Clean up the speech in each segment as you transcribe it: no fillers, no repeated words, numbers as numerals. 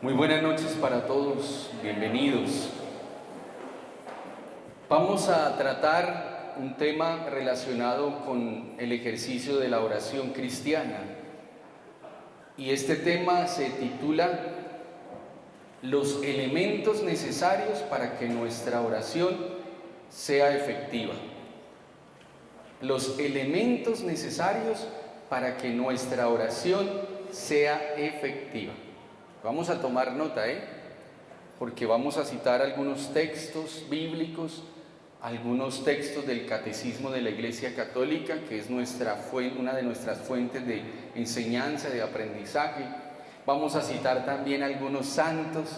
Muy buenas noches para todos, bienvenidos. Vamos a tratar un tema relacionado con el ejercicio de la oración cristiana. Y este tema se titula Los elementos necesarios para que nuestra oración sea efectiva. Los elementos necesarios para que nuestra oración sea efectiva. Vamos a tomar nota, porque vamos a citar algunos textos bíblicos, algunos textos del Catecismo de la Iglesia Católica, que es una de nuestras fuentes de enseñanza, de aprendizaje. Vamos a citar también algunos santos,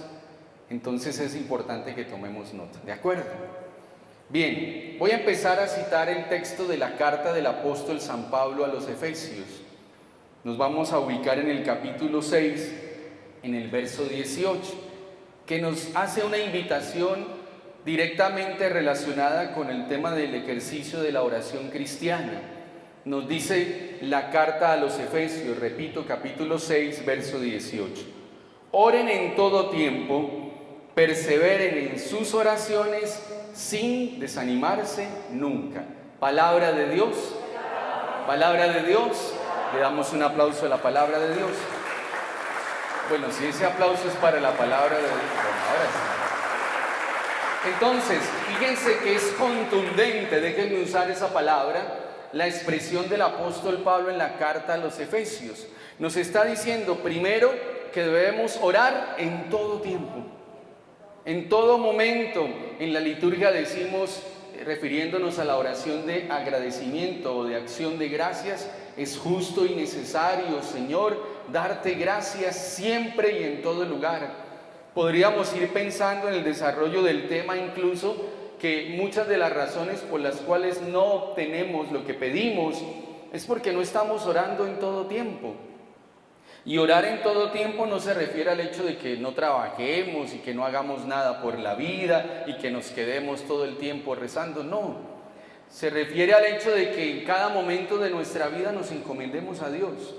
entonces es importante que tomemos nota, ¿de acuerdo? Bien, voy a empezar a citar el texto de la carta del apóstol San Pablo a los Efesios. Nos vamos a ubicar en el capítulo 6, en el verso 18, que nos hace una invitación directamente relacionada con el tema del ejercicio de la oración cristiana. Nos dice la carta a los Efesios, repito, capítulo 6, verso 18. Oren en todo tiempo, perseveren en sus oraciones sin desanimarse nunca. Palabra de Dios, palabra de Dios. Le damos un aplauso a la palabra de Dios. Bueno, si ese aplauso es para la palabra de Dios, bueno, ahora sí. Entonces, fíjense que es contundente, déjenme usar esa palabra, la expresión del apóstol Pablo en la carta a los Efesios. Nos está diciendo, primero, que debemos orar en todo tiempo, en todo momento. En la liturgia decimos, refiriéndonos a la oración de agradecimiento o de acción de gracias, es justo y necesario, Señor, darte gracias siempre y en todo lugar. Podríamos ir pensando en el desarrollo del tema incluso que muchas de las razones por las cuales no obtenemos lo que pedimos es porque no estamos orando en todo tiempo. Y orar en todo tiempo no se refiere al hecho de que no trabajemos y que no hagamos nada por la vida y que nos quedemos todo el tiempo rezando, no. Se refiere al hecho de que en cada momento de nuestra vida nos encomendemos a Dios,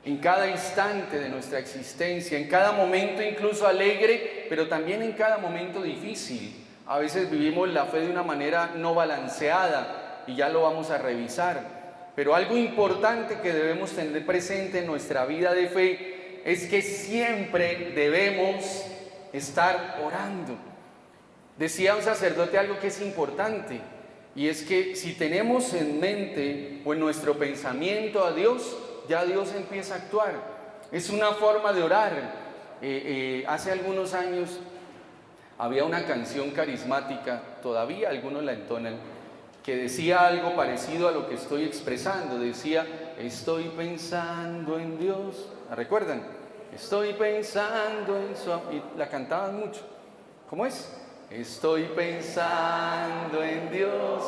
en cada instante de nuestra existencia, en cada momento incluso alegre, pero también en cada momento difícil. A veces vivimos la fe de una manera no balanceada y ya lo vamos a revisar. Pero algo importante que debemos tener presente en nuestra vida de fe es que siempre debemos estar orando. Decía un sacerdote algo que es importante, y es que si tenemos en mente o en nuestro pensamiento a Dios, ya Dios empieza a actuar. Es una forma de orar. Hace algunos años había una canción carismática, todavía algunos la entonan, que decía algo parecido a lo que estoy expresando. Decía, estoy pensando en Dios. ¿La recuerdan? Estoy pensando en su amor. Y la cantaban mucho. ¿Cómo es? Estoy pensando en Dios.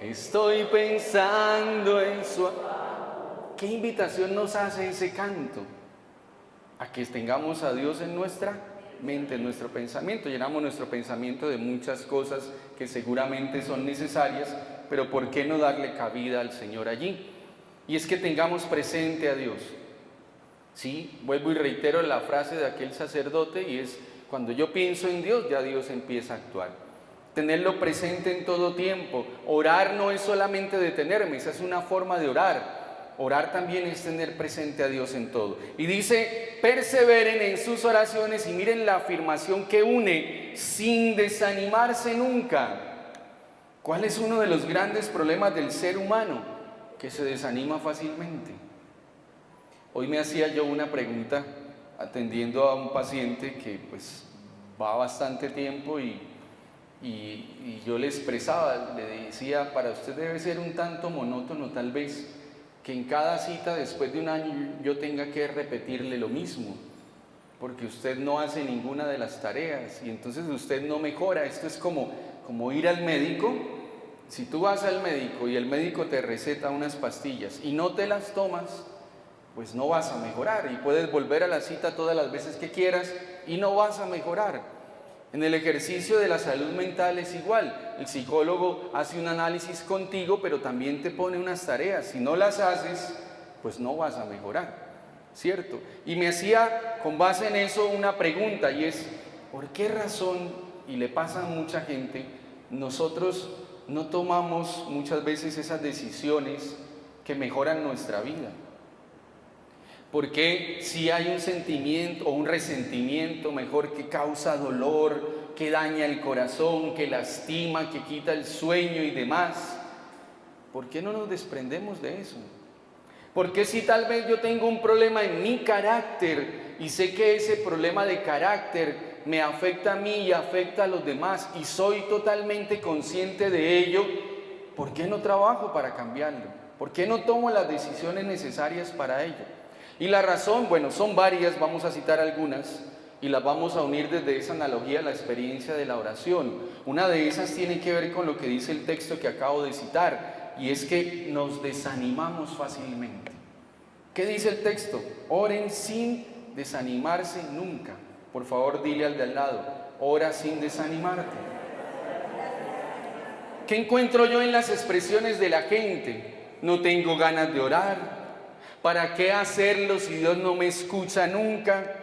Estoy pensando en su amor. ¿Qué invitación nos hace ese canto? A que tengamos a Dios en nuestra mente, en nuestro pensamiento. Llenamos nuestro pensamiento de muchas cosas que seguramente son necesarias, pero ¿por qué no darle cabida al Señor allí? Y es que tengamos presente a Dios. Sí, vuelvo y reitero la frase de aquel sacerdote, y es, cuando yo pienso en Dios, ya Dios empieza a actuar. Tenerlo presente en todo tiempo. Orar no es solamente detenerme, esa es una forma de orar. Orar también es tener presente a Dios en todo. Y dice, perseveren en sus oraciones, y miren la afirmación que une, sin desanimarse nunca. ¿Cuál es uno de los grandes problemas del ser humano? Que se desanima fácilmente. Hoy me hacía yo una pregunta atendiendo a un paciente que pues va bastante tiempo y yo le expresaba, le decía, para usted debe ser un tanto monótono tal vez, que en cada cita después de un año yo tenga que repetirle lo mismo, porque usted no hace ninguna de las tareas y entonces usted no mejora. Esto es como ir al médico. Si tú vas al médico y el médico te receta unas pastillas y no te las tomas, pues no vas a mejorar, y puedes volver a la cita todas las veces que quieras y no vas a mejorar. En el ejercicio de la salud mental es igual. El psicólogo hace un análisis contigo, pero también te pone unas tareas. Si no las haces, pues no vas a mejorar. ¿cierto? Y me hacía con base en eso una pregunta, y es, ¿por qué razón, y le pasa a mucha gente, nosotros no tomamos muchas veces esas decisiones que mejoran nuestra vida? Porque si hay un sentimiento o un resentimiento mejor que causa dolor, que daña el corazón, que lastima, que quita el sueño y demás, ¿por qué no nos desprendemos de eso? Porque si tal vez yo tengo un problema en mi carácter y sé que ese problema de carácter me afecta a mí y afecta a los demás y soy totalmente consciente de ello, ¿por qué no trabajo para cambiarlo? ¿Por qué no tomo las decisiones necesarias para ello? Y la razón, bueno, son varias, vamos a citar algunas y las vamos a unir desde esa analogía a la experiencia de la oración. Una de esas tiene que ver con lo que dice el texto que acabo de citar, y es que nos desanimamos fácilmente. ¿Qué dice el texto? Oren sin desanimarse nunca. Por favor, dile al de al lado, ora sin desanimarte. ¿Qué encuentro yo en las expresiones de la gente? No tengo ganas de orar. ¿Para qué hacerlo si Dios no me escucha nunca?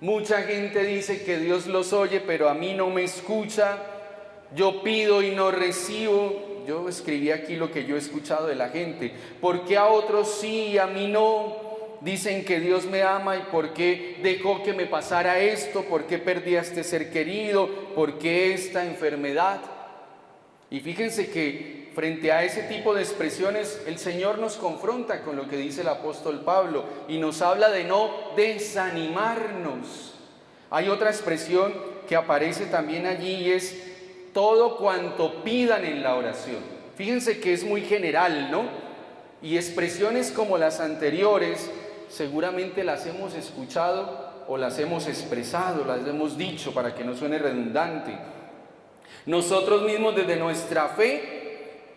Mucha gente dice que Dios los oye, pero a mí no me escucha. Yo pido y no recibo. Yo escribí aquí lo que yo he escuchado de la gente. ¿Por qué a otros sí y a mí no? Dicen que Dios me ama, y ¿por qué dejó que me pasara esto? ¿Por qué perdí a este ser querido? ¿Por qué esta enfermedad? Y fíjense que frente a ese tipo de expresiones, el Señor nos confronta con lo que dice el apóstol Pablo y nos habla de no desanimarnos. Hay otra expresión que aparece también allí y es todo cuanto pidan en la oración. Fíjense que es muy general, ¿no? Y expresiones como las anteriores seguramente las hemos escuchado o las hemos expresado, las hemos dicho para que no suene redundante. Nosotros mismos desde nuestra fe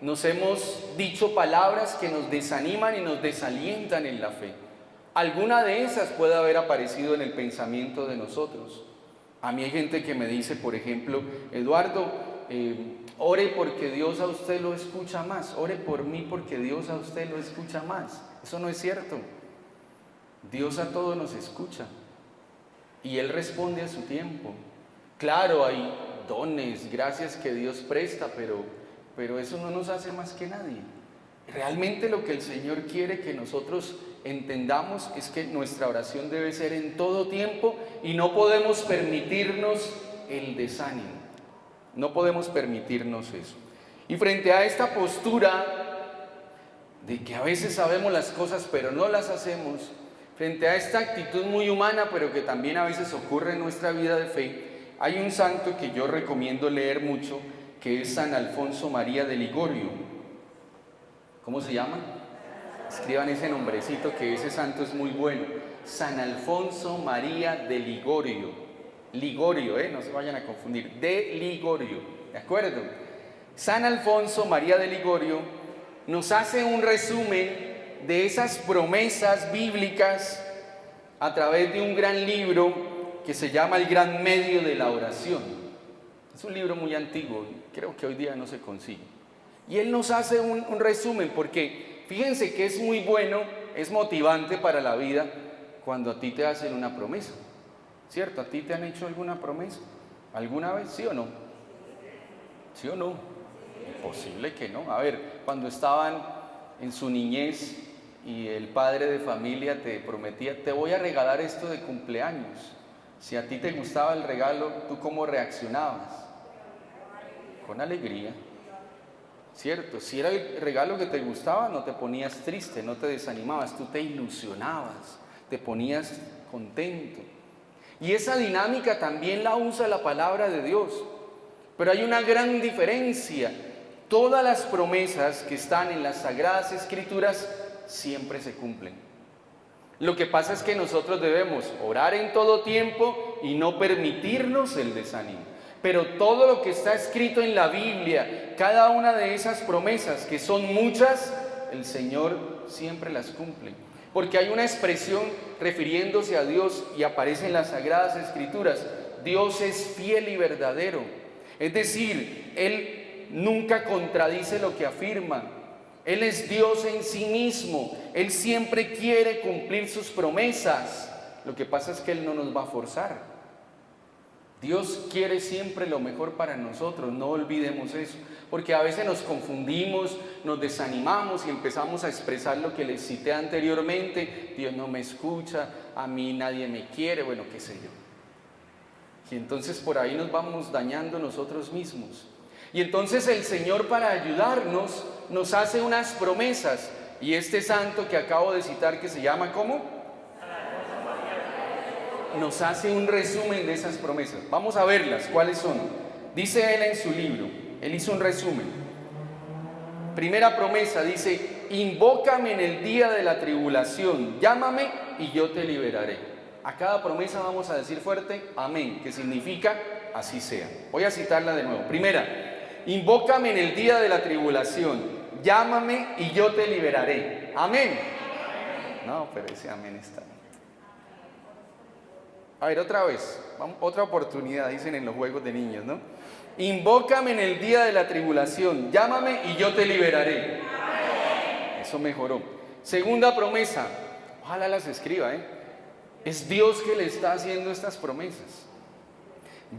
nos hemos dicho palabras que nos desaniman y nos desalientan en la fe. Alguna de esas puede haber aparecido en el pensamiento de nosotros. A mí hay gente que me dice, por ejemplo, Eduardo, ore porque Dios a usted lo escucha más. Ore por mí porque Dios a usted lo escucha más. Eso no es cierto. Dios a todos nos escucha y Él responde a su tiempo. Claro, hay dones, gracias que Dios presta, pero eso no nos hace más que nadie. Realmente lo que el Señor quiere que nosotros entendamos es que nuestra oración debe ser en todo tiempo y no podemos permitirnos el desánimo. No podemos permitirnos eso. Y frente a esta postura de que a veces sabemos las cosas pero no las hacemos, frente a esta actitud muy humana pero que también a veces ocurre en nuestra vida de fe, hay un santo que yo recomiendo leer mucho, que es San Alfonso María de Ligorio. ¿Cómo se llama? Escriban ese nombrecito, que ese santo es muy bueno. San Alfonso María de Ligorio. Ligorio, no se vayan a confundir. De Ligorio, ¿de acuerdo? San Alfonso María de Ligorio nos hace un resumen de esas promesas bíblicas a través de un gran libro que se llama El Gran Medio de la Oración. Es un libro muy antiguo, creo que hoy día no se consigue. Y él nos hace un resumen, porque fíjense que es muy bueno, es motivante para la vida cuando a ti te hacen una promesa, ¿cierto? ¿A ti te han hecho alguna promesa? ¿Alguna vez? ¿Sí o no? ¿Sí o no? Imposible que no. A ver, cuando estaban en su niñez y el padre de familia te prometía, te voy a regalar esto de cumpleaños. Si a ti te gustaba el regalo, ¿tú cómo reaccionabas? Con alegría, ¿cierto? Si era el regalo que te gustaba, no te ponías triste, no te desanimabas, tú te ilusionabas, te ponías contento. Y esa dinámica también la usa la palabra de Dios. Pero hay una gran diferencia. Todas las promesas que están en las Sagradas Escrituras siempre se cumplen. Lo que pasa es que nosotros debemos orar en todo tiempo y no permitirnos el desánimo. Pero todo lo que está escrito en la Biblia, cada una de esas promesas, que son muchas, el Señor siempre las cumple. Porque hay una expresión refiriéndose a Dios y aparece en las Sagradas Escrituras: Dios es fiel y verdadero. Es decir, Él nunca contradice lo que afirma. Él es Dios en sí mismo. Él siempre quiere cumplir sus promesas. Lo que pasa es que Él no nos va a forzar. Dios quiere siempre lo mejor para nosotros, no olvidemos eso, porque a veces nos confundimos, nos desanimamos y empezamos a expresar lo que les cité anteriormente: Dios no me escucha, a mí nadie me quiere, bueno, qué sé yo. Y entonces por ahí nos vamos dañando nosotros mismos. Y entonces el Señor, para ayudarnos, nos hace unas promesas. Y este santo que acabo de citar, que se llama ¿cómo? Nos hace un resumen de esas promesas. Vamos a verlas, ¿cuáles son? Dice él en su libro, él hizo un resumen. Primera promesa, dice: invócame en el día de la tribulación, llámame y yo te liberaré. A cada promesa vamos a decir fuerte amén, que significa así sea. Voy a citarla de nuevo. Primera: invócame en el día de la tribulación, llámame y yo te liberaré. Amén. No, pero ese amén está. A ver, otra vez, otra oportunidad, dicen en los juegos de niños, ¿no? Invócame en el día de la tribulación, llámame y yo te liberaré. Eso mejoró. Segunda promesa, ojalá las escriba, es Dios que le está haciendo estas promesas.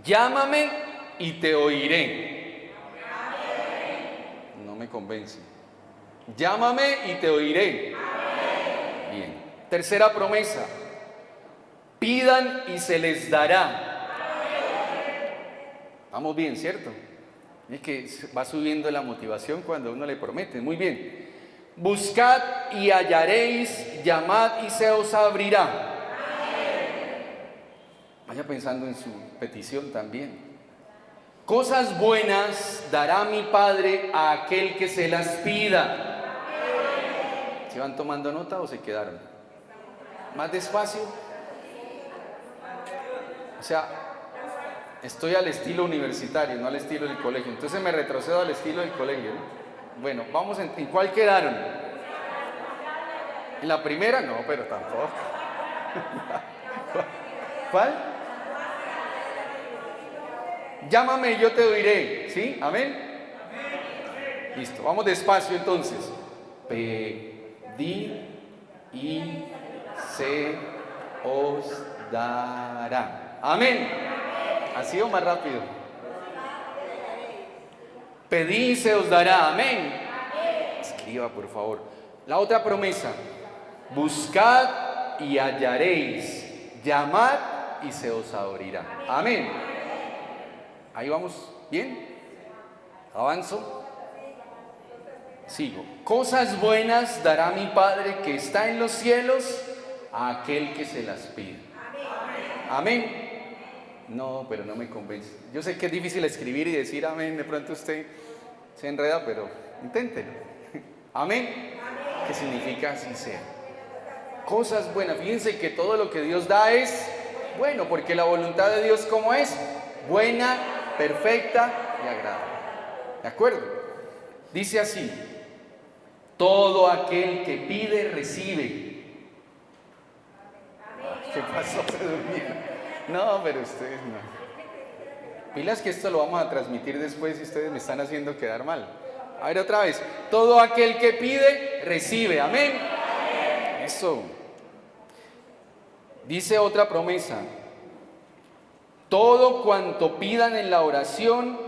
Llámame y te oiré. No me convence. Llámame y te oiré. Bien. Tercera promesa: pidan y se les dará. Vamos bien, ¿cierto? Es que va subiendo la motivación cuando uno le promete. Muy bien. Buscad y hallaréis, llamad y se os abrirá. Vaya pensando en su petición también. Cosas buenas dará mi Padre a aquel que se las pida. ¿Se van tomando nota o se quedaron? Más despacio. O sea, estoy al estilo universitario, no al estilo del colegio. Entonces me retrocedo al estilo del colegio, ¿no? Bueno, vamos ¿en cuál quedaron? ¿En la primera? No, pero tampoco. ¿Cuál? Llámame y yo te oiré. ¿Sí? ¿Amén? Listo, vamos despacio entonces. Pedid y se os dará. Amén. Así o más rápido. Pedid y se os dará. Amén. Escriba, por favor. La otra promesa: buscad y hallaréis, llamad y se os abrirá. Amén. Ahí vamos. ¿Bien? Avanzo. Sigo. Cosas buenas dará mi Padre que está en los cielos a aquel que se las pide. Amén. No, pero no me convence. Yo sé que es difícil escribir y decir amén, de pronto usted se enreda, pero inténtelo. Amén. ¿Qué significa así sea? Cosas buenas. Fíjense que todo lo que Dios da es bueno, porque la voluntad de Dios, ¿cómo es? Buena, perfecta y agradable. ¿De acuerdo? Dice así: todo aquel que pide, recibe. ¿Qué pasó? Se durmieron. No, pero ustedes no. Pilas que esto lo vamos a transmitir después y ustedes me están haciendo quedar mal. A ver otra vez. Todo aquel que pide, recibe. Amén. Eso. Dice otra promesa: todo cuanto pidan en la oración,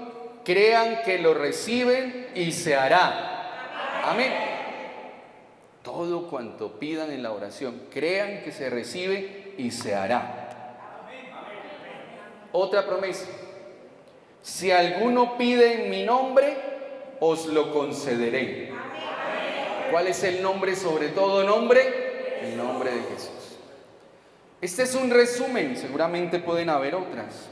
crean que lo reciben y se hará. Amén. Todo cuanto pidan en la oración, crean que se recibe y se hará. Otra promesa: si alguno pide en mi nombre, os lo concederé. ¿Cuál es el nombre sobre todo nombre? El nombre de Jesús. Este es un resumen, seguramente pueden haber otras.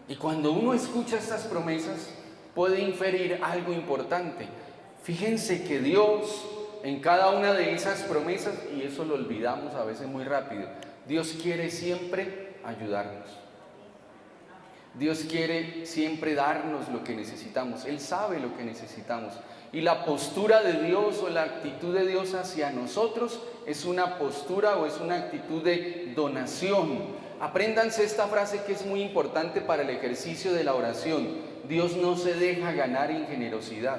Y cuando uno escucha estas promesas, puede inferir algo importante. Fíjense que Dios, en cada una de esas promesas, y eso lo olvidamos a veces muy rápido, Dios quiere siempre ayudarnos. Dios quiere siempre darnos lo que necesitamos. Él sabe lo que necesitamos. Y la postura de Dios o la actitud de Dios hacia nosotros es una postura o es una actitud de donación. Apréndanse esta frase que es muy importante para el ejercicio de la oración. Dios no se deja ganar en generosidad.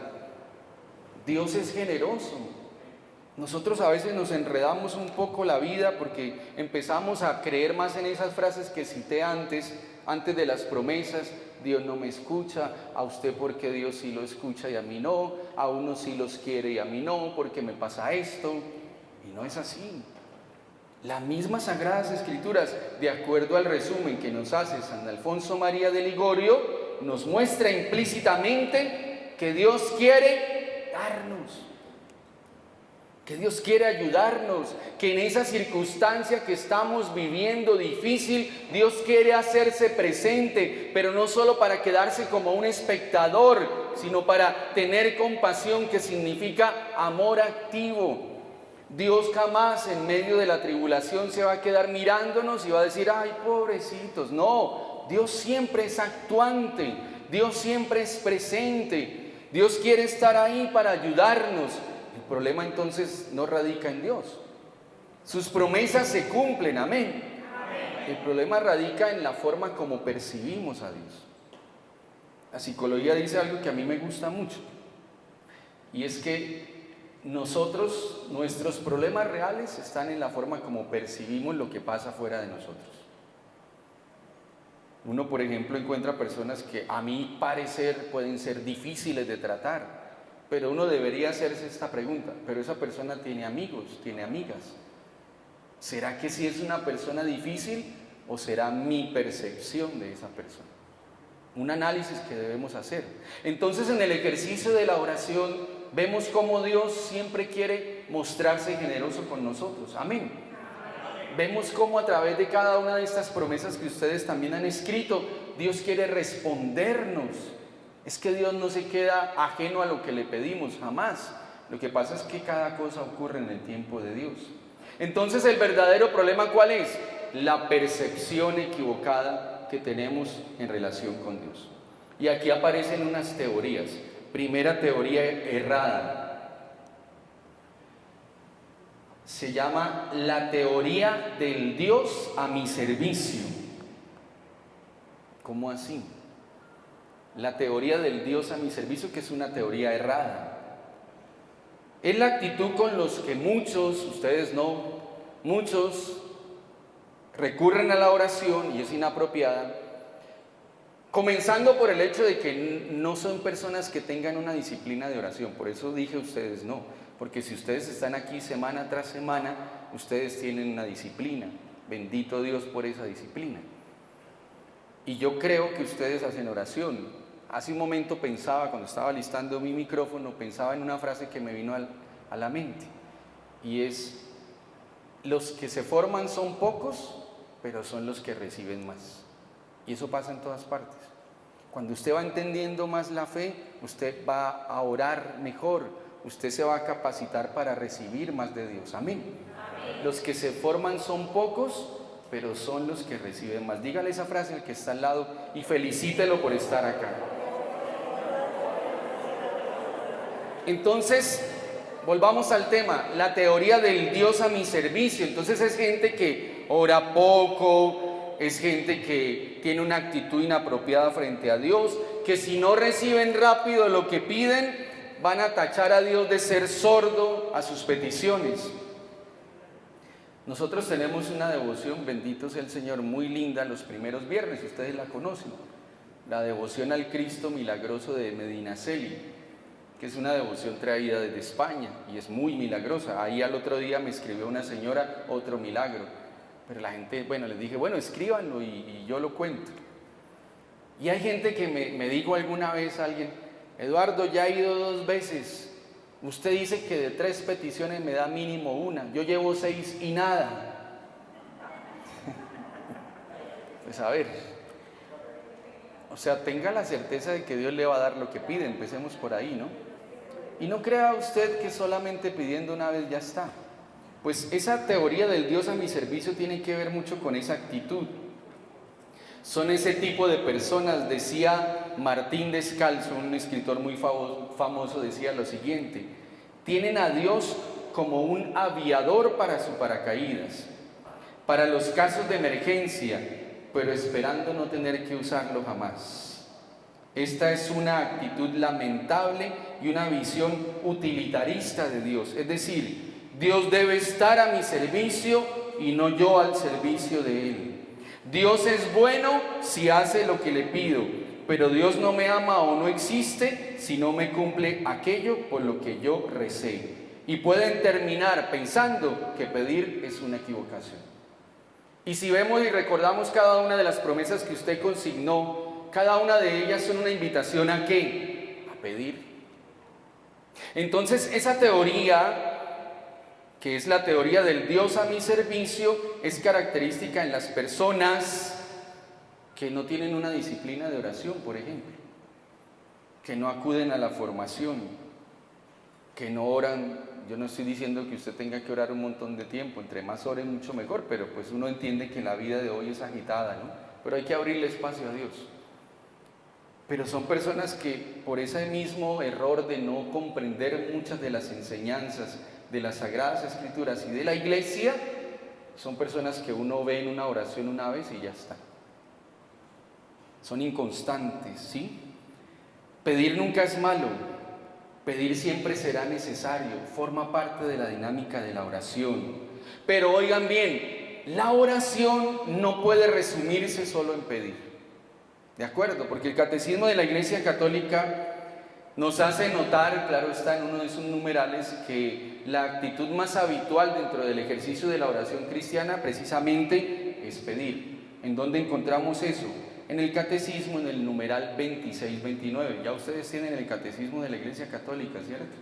Dios es generoso. Nosotros a veces nos enredamos un poco la vida porque empezamos a creer más en esas frases que cité antes de las promesas. Dios no me escucha, a usted porque Dios sí lo escucha y a mí no, a unos sí los quiere y a mí no, porque me pasa esto. Y no es así. Las mismas Sagradas Escrituras, de acuerdo al resumen que nos hace San Alfonso María de Ligorio, nos muestra implícitamente que Dios quiere darnos, que Dios quiere ayudarnos, que en esa circunstancia que estamos viviendo difícil, Dios quiere hacerse presente, pero no solo para quedarse como un espectador, sino para tener compasión, que significa amor activo. Dios jamás en medio de la tribulación se va a quedar mirándonos y va a decir, ay, pobrecitos. No, Dios siempre es actuante, Dios siempre es presente, Dios quiere estar ahí para ayudarnos. El problema entonces no radica en Dios. Sus promesas se cumplen, amén. El problema radica en la forma como percibimos a Dios. La psicología dice algo que a mí me gusta mucho, y es que nuestros problemas reales están en la forma como percibimos lo que pasa fuera de nosotros. Uno, por ejemplo, encuentra personas que a mi parecer pueden ser difíciles de tratar, pero uno debería hacerse esta pregunta: ¿pero esa persona tiene amigos, tiene amigas? ¿Será que sí es una persona difícil o será mi percepción de esa persona? Un análisis que debemos hacer. Entonces, en el ejercicio de la oración vemos cómo Dios siempre quiere mostrarse generoso con nosotros. Amén. Vemos cómo a través de cada una de estas promesas que ustedes también han escrito, Dios quiere respondernos. Es que Dios no se queda ajeno a lo que le pedimos, jamás. Lo que pasa es que cada cosa ocurre en el tiempo de Dios. Entonces, el verdadero problema, ¿cuál es? La percepción equivocada que tenemos en relación con Dios. Y aquí aparecen unas teorías. Primera teoría errada. Se llama la teoría del Dios a mi servicio. ¿Cómo así? La teoría del Dios a mi servicio, que es una teoría errada. Es la actitud con los que muchos, ustedes no, muchos recurren a la oración y es inapropiada, comenzando por el hecho de que no son personas que tengan una disciplina de oración. Por eso dije ustedes no, porque si ustedes están aquí semana tras semana, ustedes tienen una disciplina. Bendito Dios por esa disciplina. Y yo creo que ustedes hacen oración. Hace un momento pensaba, cuando estaba listando mi micrófono, pensaba en una frase que me vino a la mente, y es: los que se forman son pocos, pero son los que reciben más. Y eso pasa en todas partes. Cuando usted va entendiendo más la fe, usted va a orar mejor, usted se va a capacitar para recibir más de Dios. Amén. Amén. Los que se forman son pocos, pero son los que reciben más. Dígale esa frase al que está al lado y felicítelo por estar acá. Entonces, volvamos al tema, la teoría del Dios a mi servicio. Entonces es gente que ora poco, es gente que tiene una actitud inapropiada frente a Dios, que si no reciben rápido lo que piden, van a tachar a Dios de ser sordo a sus peticiones. Nosotros tenemos una devoción, bendito sea el Señor, muy linda los primeros viernes, ustedes la conocen, la devoción al Cristo Milagroso de Medinaceli, que es una devoción traída desde España y es muy milagrosa. Ahí al otro día me escribió una señora, otro milagro, pero la gente, les dije, escríbanlo y yo lo cuento. Y hay gente que me dijo alguna vez a alguien: Eduardo, ya he ido 2 veces, usted dice que de 3 peticiones me da mínimo una, yo llevo 6 y nada. Pues a ver, o sea, tenga la certeza de que Dios le va a dar lo que pide, empecemos por ahí, ¿no? Y no crea usted que solamente pidiendo una vez ya está. Pues esa teoría del Dios a mi servicio tiene que ver mucho con esa actitud. Son ese tipo de personas, decía Martín Descalzo, un escritor muy famoso, decía lo siguiente: tienen a Dios como un aviador para su paracaídas, para los casos de emergencia, pero esperando no tener que usarlo jamás. Esta es una actitud lamentable y una visión utilitarista de Dios. Es decir, Dios debe estar a mi servicio y no yo al servicio de Él. Dios es bueno si hace lo que le pido, pero Dios no me ama o no existe si no me cumple aquello por lo que yo recé. Y pueden terminar pensando que pedir es una equivocación. Y si vemos y recordamos cada una de las promesas que usted consignó, cada una de ellas son una invitación ¿a qué? A pedir. Entonces esa teoría, que es la teoría del Dios a mi servicio, es característica en las personas que no tienen una disciplina de oración, por ejemplo, que no acuden a la formación, que no oran. Yo no estoy diciendo que usted tenga que orar un montón de tiempo, entre más ore mucho mejor, pero pues uno entiende que la vida de hoy es agitada, ¿no? Pero hay que abrirle espacio a Dios. Pero son personas que por ese mismo error de no comprender muchas de las enseñanzas de las Sagradas Escrituras y de la Iglesia, son personas que uno ve en una oración una vez y ya está. Son inconstantes, ¿sí? Pedir nunca es malo, pedir siempre será necesario, forma parte de la dinámica de la oración. Pero oigan bien, la oración no puede resumirse solo en pedir. ¿De acuerdo? Porque el Catecismo de la Iglesia Católica nos hace notar, claro está en uno de sus numerales, que la actitud más habitual dentro del ejercicio de la oración cristiana precisamente es pedir. ¿En dónde encontramos eso? En el Catecismo, en el numeral 2629. Ya ustedes tienen el Catecismo de la Iglesia Católica, ¿cierto?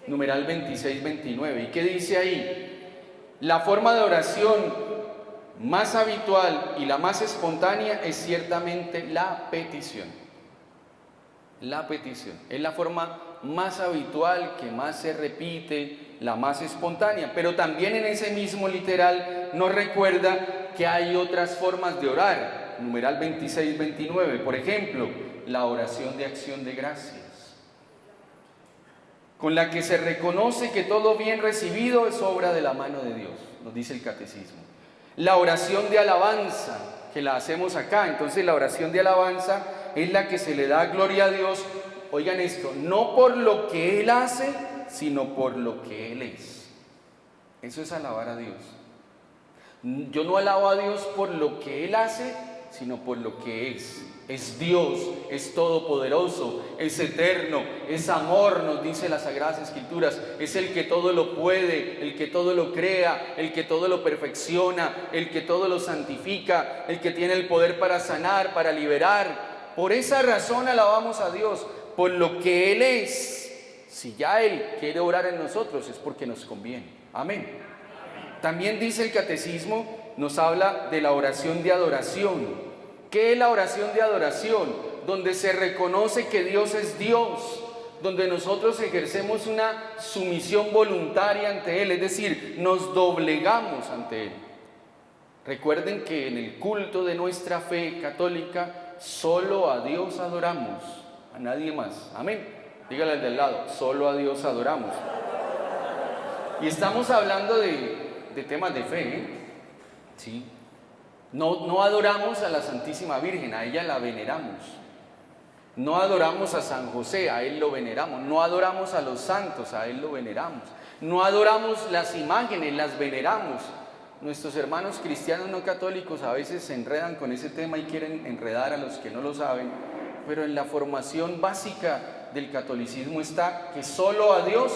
Numeral 2629. ¿Y qué dice ahí? La forma de oración más habitual y la más espontánea es ciertamente la petición. La petición es la forma más habitual, que más se repite, la más espontánea. Pero también en ese mismo literal nos recuerda que hay otras formas de orar. Numeral 2629, por ejemplo, la oración de acción de gracias, con la que se reconoce que todo bien recibido es obra de la mano de Dios, nos dice el Catecismo. La oración de alabanza, que la hacemos acá. Entonces la oración de alabanza es la que se le da gloria a Dios, oigan esto, no por lo que Él hace, sino por lo que Él es. Eso es alabar a Dios. Yo no alabo a Dios por lo que Él hace, sino por lo que es. Es Dios, es todopoderoso, es eterno, es amor, nos dice las Sagradas Escrituras. Es el que todo lo puede, el que todo lo crea, el que todo lo perfecciona, el que todo lo santifica, el que tiene el poder para sanar, para liberar. Por esa razón alabamos a Dios, por lo que Él es. Si ya Él quiere orar en nosotros es porque nos conviene. Amén. También dice el Catecismo, nos habla de la oración de adoración. ¿Qué es la oración de adoración? Donde se reconoce que Dios es Dios, donde nosotros ejercemos una sumisión voluntaria ante Él, es decir, nos doblegamos ante Él. Recuerden que en el culto de nuestra fe católica, solo a Dios adoramos, a nadie más. Amén. Dígale al del lado, solo a Dios adoramos. Y estamos hablando de temas de fe, ¿eh? Sí. No adoramos a la Santísima Virgen, a ella la veneramos. No adoramos a San José, a él lo veneramos. No adoramos a los santos, a él lo veneramos. No adoramos las imágenes, las veneramos. Nuestros hermanos cristianos no católicos a veces se enredan con ese tema y quieren enredar a los que no lo saben, pero en la formación básica del catolicismo está que solo a Dios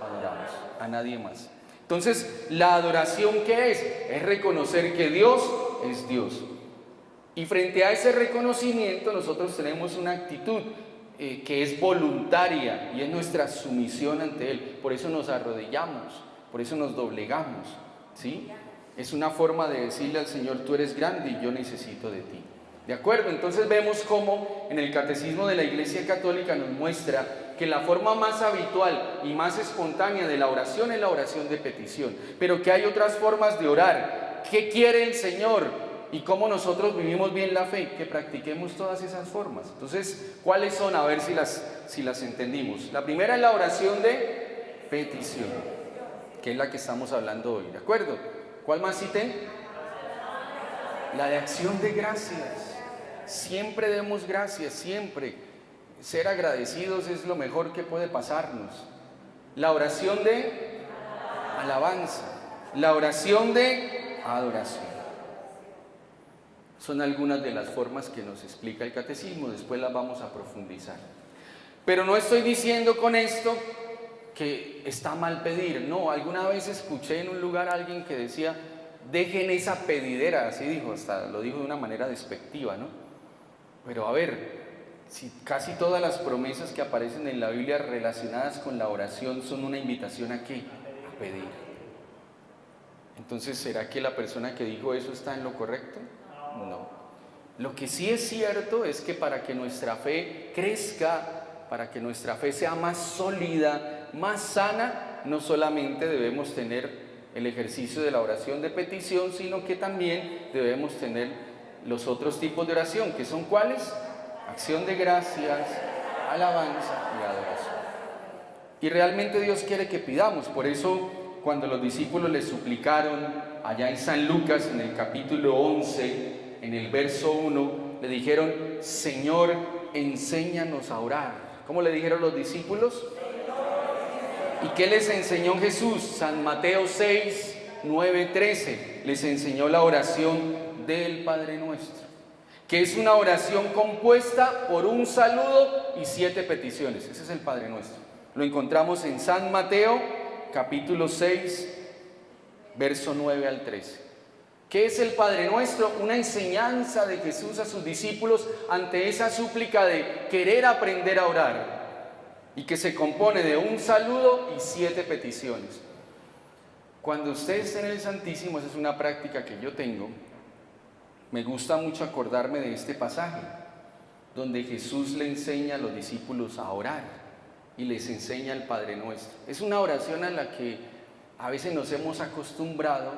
adoramos, a nadie más. Entonces, ¿la adoración qué es? Es reconocer que Dios es Dios. Y frente a ese reconocimiento nosotros tenemos una actitud que es voluntaria y es nuestra sumisión ante Él. Por eso nos arrodillamos, por eso nos doblegamos, ¿sí? Es una forma de decirle al Señor, tú eres grande y yo necesito de ti. ¿De acuerdo? Entonces vemos cómo en el Catecismo de la Iglesia Católica nos muestra que la forma más habitual y más espontánea de la oración es la oración de petición, pero que hay otras formas de orar. ¿Qué quiere el Señor? Y cómo nosotros vivimos bien la fe, que practiquemos todas esas formas. Entonces, ¿cuáles son? A ver si las entendimos. La primera es la oración de petición, que es la que estamos hablando hoy, ¿de acuerdo? ¿Cuál más cité? La de acción de gracias. Siempre demos gracias, siempre. ser agradecidos es lo mejor que puede pasarnos. La oración de alabanza, la oración de adoración. Son algunas de las formas que nos explica el catecismo, después las vamos a profundizar. Pero no estoy diciendo con esto que está mal pedir, no. Alguna vez escuché en un lugar a alguien que decía, dejen esa pedidera, así dijo, hasta lo dijo de una manera despectiva, ¿no? Pero a ver, si casi todas las promesas que aparecen en la Biblia relacionadas con la oración son una invitación ¿a qué? A pedir. Entonces, ¿será que la persona que dijo eso está en lo correcto? No. Lo que sí es cierto es que para que nuestra fe crezca, para que nuestra fe sea más sólida, más sana, no solamente debemos tener el ejercicio de la oración de petición, sino que también debemos tener los otros tipos de oración, que son ¿cuáles? Acción de gracias, alabanza y adoración. Y realmente Dios quiere que pidamos. Por eso cuando los discípulos le suplicaron allá en San Lucas, en el capítulo 11, en el verso 1, le dijeron, Señor, enséñanos a orar. ¿Cómo le dijeron los discípulos? ¿Y qué les enseñó Jesús? San Mateo 6, 9, 13. Les enseñó la oración del Padre Nuestro, que es una oración compuesta por un saludo y 7 peticiones. Ese es el Padre Nuestro. Lo encontramos en San Mateo, capítulo 6, verso 9 al 13. ¿Qué es el Padre Nuestro? Una enseñanza de Jesús a sus discípulos ante esa súplica de querer aprender a orar, y que se compone de un saludo y 7 peticiones. Cuando usted esté en el Santísimo, esa es una práctica que yo tengo, me gusta mucho acordarme de este pasaje, donde Jesús le enseña a los discípulos a orar y les enseña el Padre Nuestro. Es una oración a la que a veces nos hemos acostumbrado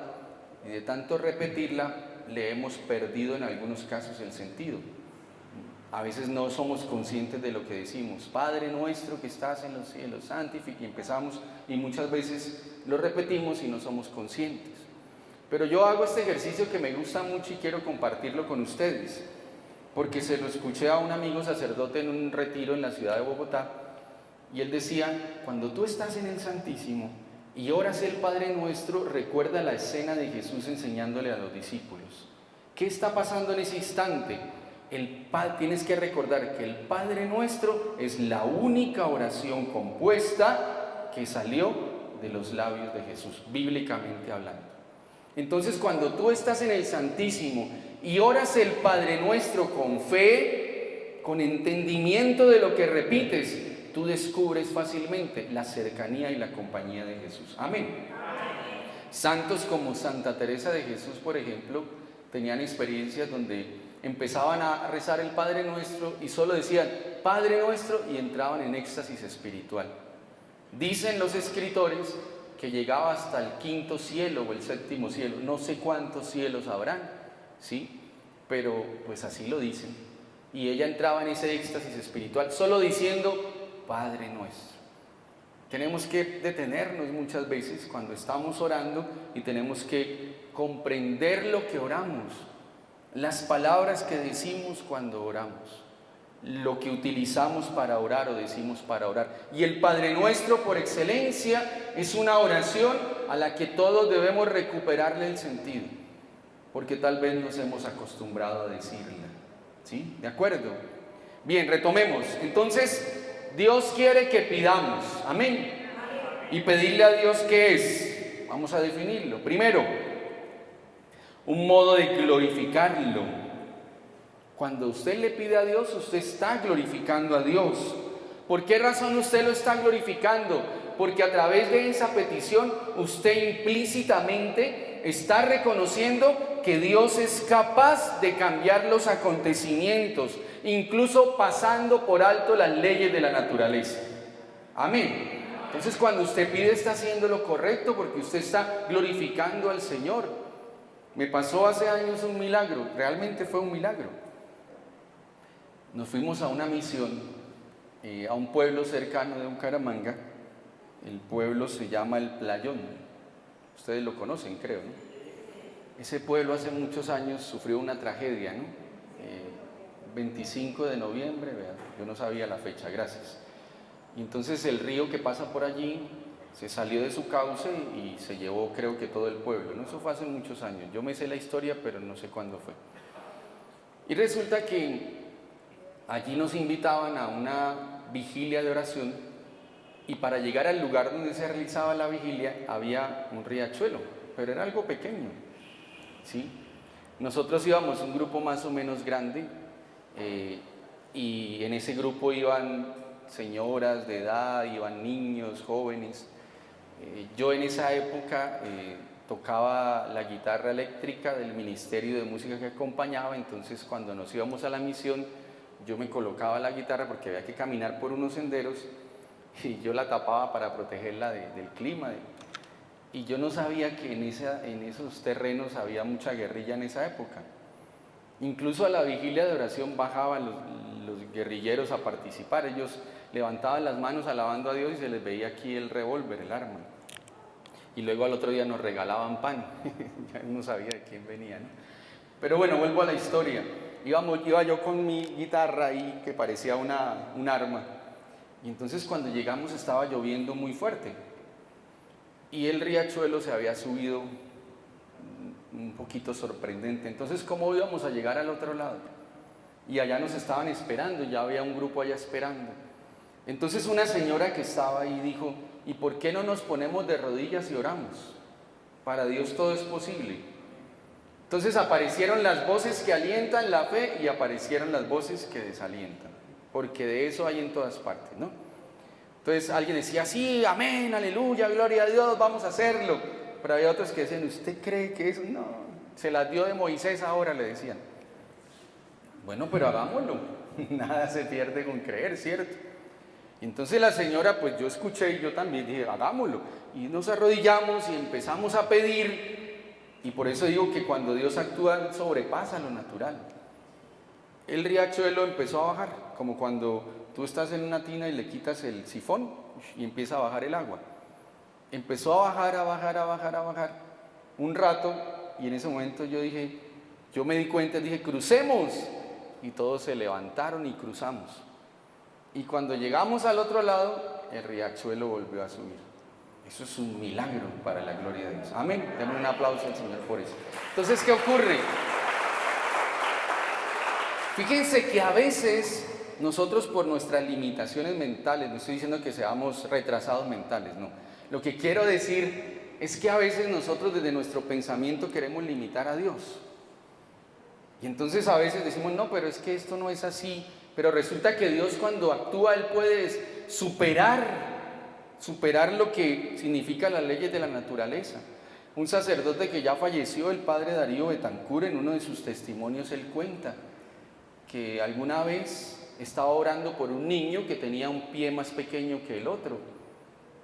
y de tanto repetirla le hemos perdido en algunos casos el sentido. A veces no somos conscientes de lo que decimos. Padre nuestro que estás en los cielos, santificado, y empezamos y muchas veces lo repetimos y no somos conscientes. Pero yo hago este ejercicio que me gusta mucho y quiero compartirlo con ustedes, porque se lo escuché a un amigo sacerdote en un retiro en la ciudad de Bogotá, y él decía, cuando tú estás en el Santísimo y oras el Padre Nuestro, recuerda la escena de Jesús enseñándole a los discípulos. ¿Qué está pasando en ese instante? Tienes que recordar que el Padre Nuestro es la única oración compuesta que salió de los labios de Jesús, bíblicamente hablando. Entonces, cuando tú estás en el Santísimo y oras el Padre Nuestro con fe, con entendimiento de lo que repites, tú descubres fácilmente la cercanía y la compañía de Jesús. Amén. Santos como Santa Teresa de Jesús, por ejemplo, tenían experiencias donde empezaban a rezar el Padre Nuestro y solo decían Padre Nuestro y entraban en éxtasis espiritual. Dicen los escritores que llegaba hasta el 5.º cielo o el 7.º cielo, no sé cuántos cielos habrán, ¿sí? Pero pues así lo dicen. Y ella entraba en ese éxtasis espiritual solo diciendo Padre Nuestro. Tenemos que detenernos muchas veces cuando estamos orando y tenemos que comprender lo que oramos, las palabras que decimos cuando oramos, lo que utilizamos para orar o decimos para orar. Y el Padre Nuestro, por excelencia, es una oración a la que todos debemos recuperarle el sentido, porque tal vez nos hemos acostumbrado a decirla. ¿Sí? ¿De acuerdo? Bien, retomemos. Entonces, Dios quiere que pidamos. Amén. Y pedirle a Dios, ¿qué es? Vamos a definirlo. Primero, un modo de glorificarlo. Cuando usted le pide a Dios, usted está glorificando a Dios. ¿Por qué razón usted lo está glorificando? Porque a través de esa petición, usted implícitamente está reconociendo que Dios es capaz de cambiar los acontecimientos, incluso pasando por alto las leyes de la naturaleza. Amén. Entonces, cuando usted pide, está haciendo lo correcto porque usted está glorificando al Señor. Me pasó hace años un milagro, realmente fue un milagro. Nos fuimos a una misión, a un pueblo cercano de Bucaramanga. El pueblo se llama El Playón. Ustedes lo conocen, creo, ¿no? Ese pueblo hace muchos años sufrió una tragedia, ¿no? 25 de noviembre, vea, yo no sabía la fecha, gracias. Y entonces el río que pasa por allí se salió de su cauce y se llevó, creo que todo el pueblo, ¿no? Eso fue hace muchos años, yo me sé la historia, pero no sé cuándo fue. Y resulta que allí nos invitaban a una vigilia de oración y para llegar al lugar donde se realizaba la vigilia había un riachuelo, pero era algo pequeño, ¿sí? Nosotros íbamos un grupo más o menos grande y en ese grupo iban señoras de edad, iban niños, jóvenes. Yo en esa época tocaba la guitarra eléctrica del ministerio de música que acompañaba, entonces cuando nos íbamos a la misión yo me colocaba la guitarra porque había que caminar por unos senderos y yo la tapaba para protegerla del clima. Y yo no sabía que en esos terrenos había mucha guerrilla en esa época. Incluso a la vigilia de oración bajaban los guerrilleros a participar, ellos levantaban las manos alabando a Dios y se les veía aquí el revólver, el arma. Y luego al otro día nos regalaban pan, ya no sabía de quién venía, ¿no? Pero bueno, vuelvo a la historia. Iba yo con mi guitarra ahí que parecía un arma. Y entonces cuando llegamos estaba lloviendo muy fuerte. Y el riachuelo se había subido un poquito sorprendente. Entonces, ¿cómo íbamos a llegar al otro lado? Y allá nos estaban esperando, ya había un grupo allá esperando. Entonces una señora que estaba ahí dijo, ¿y por qué no nos ponemos de rodillas y oramos? Para Dios todo es posible. Entonces aparecieron las voces que alientan la fe y aparecieron las voces que desalientan, porque de eso hay en todas partes, ¿no? Entonces alguien decía, sí, amén, aleluya, gloria a Dios, vamos a hacerlo. Pero había otros que decían, ¿usted cree que eso? No, se las dio de Moisés ahora, le decían. Bueno, pero hagámoslo, nada se pierde con creer, ¿cierto? Y entonces la señora, pues yo escuché y yo también dije, hagámoslo. Y nos arrodillamos y empezamos a pedir. Y por eso digo que cuando Dios actúa sobrepasa lo natural. El riachuelo empezó a bajar, como cuando tú estás en una tina y le quitas el sifón y empieza a bajar el agua. Empezó a bajar, a bajar, a bajar, a bajar un rato y en ese momento yo me di cuenta, dije, crucemos. Y todos se levantaron y cruzamos. Y cuando llegamos al otro lado, el riachuelo volvió a subir. Eso es un milagro para la gloria de Dios. Amén. Denle un aplauso al Señor por eso. Entonces, ¿qué ocurre? Fíjense que a veces nosotros por nuestras limitaciones mentales, no estoy diciendo que seamos retrasados mentales, no. Lo que quiero decir es que a veces nosotros desde nuestro pensamiento queremos limitar a Dios. Y entonces a veces decimos, no, pero es que esto no es así. Pero resulta que Dios cuando actúa, Él puede superar lo que significa las leyes de la naturaleza. Un sacerdote que ya falleció, el padre Darío Betancur, en uno de sus testimonios, él cuenta que alguna vez estaba orando por un niño que tenía un pie más pequeño que el otro.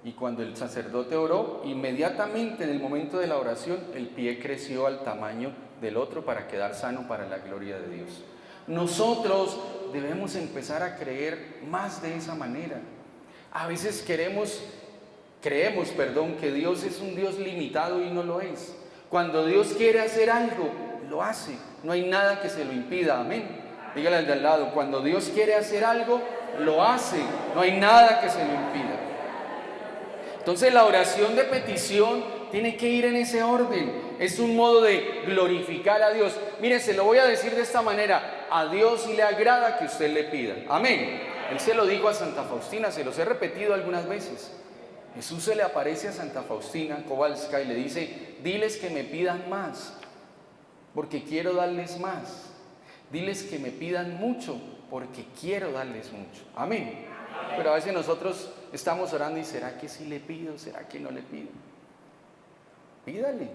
Y cuando el sacerdote oró, inmediatamente en el momento de la oración, el pie creció al tamaño del otro para quedar sano para la gloria de Dios. Nosotros debemos empezar a creer más de esa manera. A veces creemos, que Dios es un Dios limitado y no lo es. Cuando Dios quiere hacer algo, lo hace. No hay nada que se lo impida. Amén. Dígale al de al lado, cuando Dios quiere hacer algo, lo hace. No hay nada que se lo impida. Entonces la oración de petición tiene que ir en ese orden. Es un modo de glorificar a Dios. Mire, se lo voy a decir de esta manera. A Dios sí le agrada que usted le pida. Amén. Él se lo dijo a Santa Faustina, se los he repetido algunas veces. Jesús se le aparece a Santa Faustina Kowalska y le dice, diles que me pidan más, porque quiero darles más. Diles que me pidan mucho, porque quiero darles mucho. Amén. Pero a veces nosotros estamos orando y ¿será que sí le pido? ¿Será que no le pido? Pídale.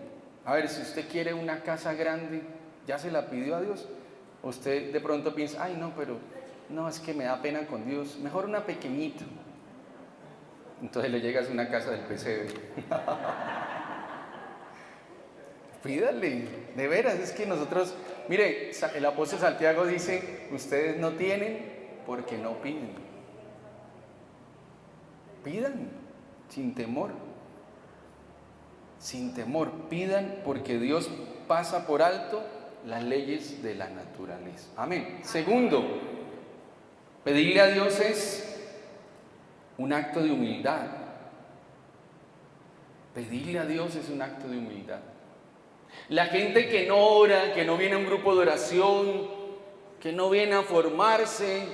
A ver, si usted quiere una casa grande, ¿ya se la pidió a Dios? Usted de pronto piensa, ay no, pero no, es que me da pena con Dios, mejor una pequeñita. Entonces le llegas a una casa del pesebre. Pídale, de veras, es que nosotros, mire, el apóstol Santiago dice, ustedes no tienen porque no piden. Pidan, sin temor, pidan porque Dios pasa por alto las leyes de la naturaleza. Amén. Segundo, pedirle a Dios es un acto de humildad. Pedirle a Dios es un acto de humildad. La gente que no ora, que no viene a un grupo de oración, que no viene a formarse,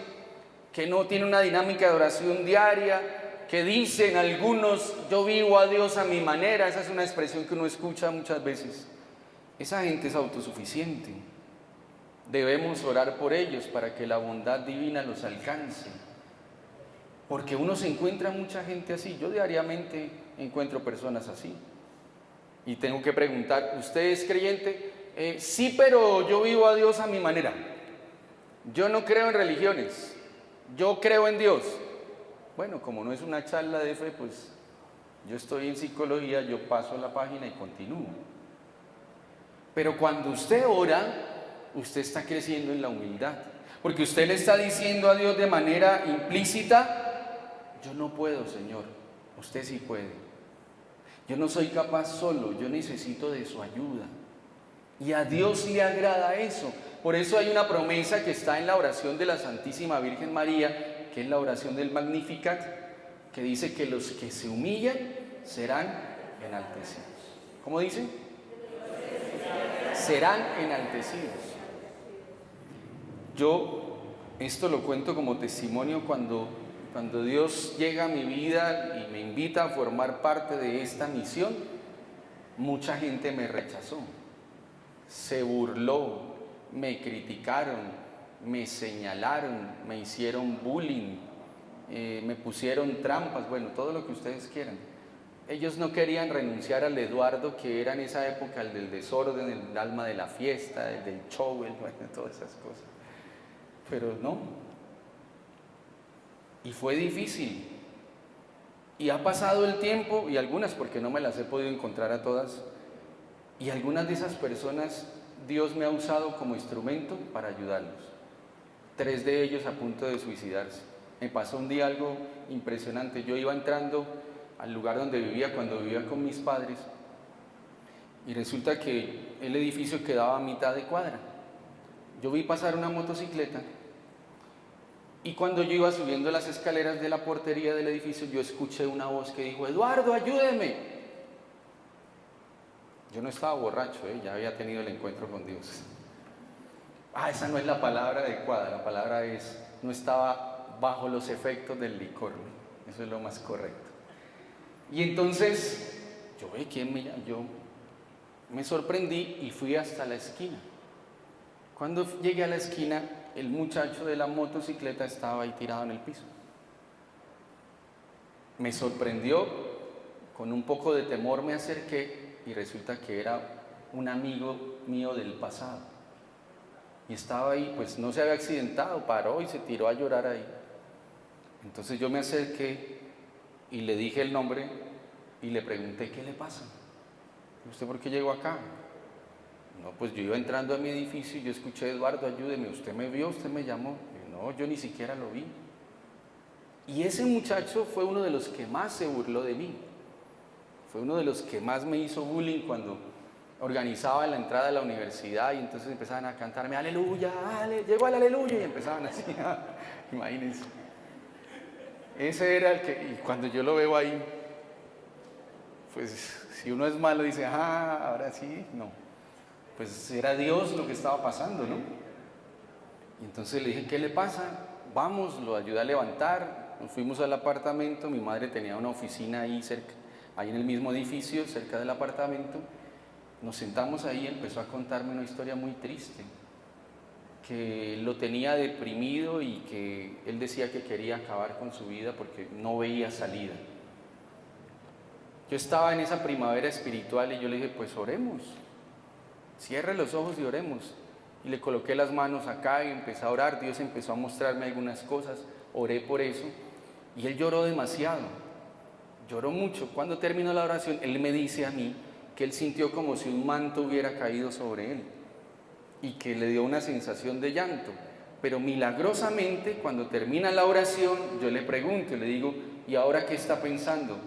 que no tiene una dinámica de oración diaria, que dicen algunos, yo vivo a Dios a mi manera, esa es una expresión que uno escucha muchas veces. Esa gente es autosuficiente. Debemos orar por ellos para que la bondad divina los alcance. Porque uno se encuentra mucha gente así. Yo diariamente encuentro personas así. Y tengo que preguntar, ¿usted es creyente? Sí, pero yo vivo a Dios a mi manera. Yo no creo en religiones. Yo creo en Dios. Bueno, como no es una charla de fe, pues yo estoy en psicología, yo paso la página y continúo. Pero cuando usted ora, usted está creciendo en la humildad. Porque usted le está diciendo a Dios de manera implícita, yo no puedo, Señor, usted sí puede. Yo no soy capaz solo, yo necesito de su ayuda. Y a Dios le agrada eso. Por eso hay una promesa que está en la oración de la Santísima Virgen María, que es la oración del Magnificat, que dice que los que se humillan serán enaltecidos. ¿Cómo dice? Serán enaltecidos. Yo esto lo cuento como testimonio cuando Dios llega a mi vida y me invita a formar parte de esta misión. Mucha gente me rechazó, se burló, me criticaron, me señalaron, me hicieron bullying, me pusieron trampas, bueno, todo lo que ustedes quieran. Ellos no querían renunciar al Eduardo que era en esa época el del desorden, el alma de la fiesta, el del show, bueno, todas esas cosas. Pero no. Y fue difícil. Y ha pasado el tiempo, y algunas, porque no me las he podido encontrar a todas, y algunas de esas personas Dios me ha usado como instrumento para ayudarlos. 3 de ellos a punto de suicidarse. Me pasó un día algo impresionante. Yo iba entrando al lugar donde vivía, cuando vivía con mis padres, y resulta que el edificio quedaba a mitad de cuadra. Yo vi pasar una motocicleta, y cuando yo iba subiendo las escaleras de la portería del edificio, yo escuché una voz que dijo, Eduardo, ayúdeme. Yo no estaba borracho, ya había tenido el encuentro con Dios. Esa no es la palabra adecuada, la palabra es, no estaba bajo los efectos del licor, eso es lo más correcto. Y entonces, yo me sorprendí y fui hasta la esquina. Cuando llegué a la esquina, el muchacho de la motocicleta estaba ahí tirado en el piso. Me sorprendió, con un poco de temor me acerqué y resulta que era un amigo mío del pasado. Y estaba ahí, pues no se había accidentado, paró y se tiró a llorar ahí. Entonces yo me acerqué y le dije el nombre y le pregunté, ¿qué le pasa? ¿Usted por qué llegó acá? No, pues yo iba entrando a mi edificio y yo escuché, Eduardo, ayúdeme, usted me vio, usted me llamó. Y no, yo ni siquiera lo vi. Y ese muchacho fue uno de los que más se burló de mí. Fue uno de los que más me hizo bullying cuando organizaba la entrada a la universidad y entonces empezaban a cantarme, aleluya, llegó al aleluya, y empezaban así, imagínense. Ese era el que, y cuando yo lo veo ahí, pues si uno es malo dice, ahora sí, no. Pues era Dios lo que estaba pasando, ¿no? Y entonces le dije, ¿qué le pasa? Vamos, lo ayudé a levantar, nos fuimos al apartamento, mi madre tenía una oficina ahí cerca, ahí en el mismo edificio, cerca del apartamento. Nos sentamos ahí y empezó a contarme una historia muy triste, que lo tenía deprimido y que él decía que quería acabar con su vida porque no veía salida. Yo estaba en esa primavera espiritual y yo le dije, pues oremos, cierre los ojos y oremos. Y le coloqué las manos acá y empecé a orar. Dios empezó a mostrarme algunas cosas, oré por eso y él lloró demasiado, lloró mucho. Cuando terminó la oración, él me dice a mí que él sintió como si un manto hubiera caído sobre él y que le dio una sensación de llanto. Pero milagrosamente, cuando termina la oración, yo le pregunto y le digo, ¿y ahora qué está pensando?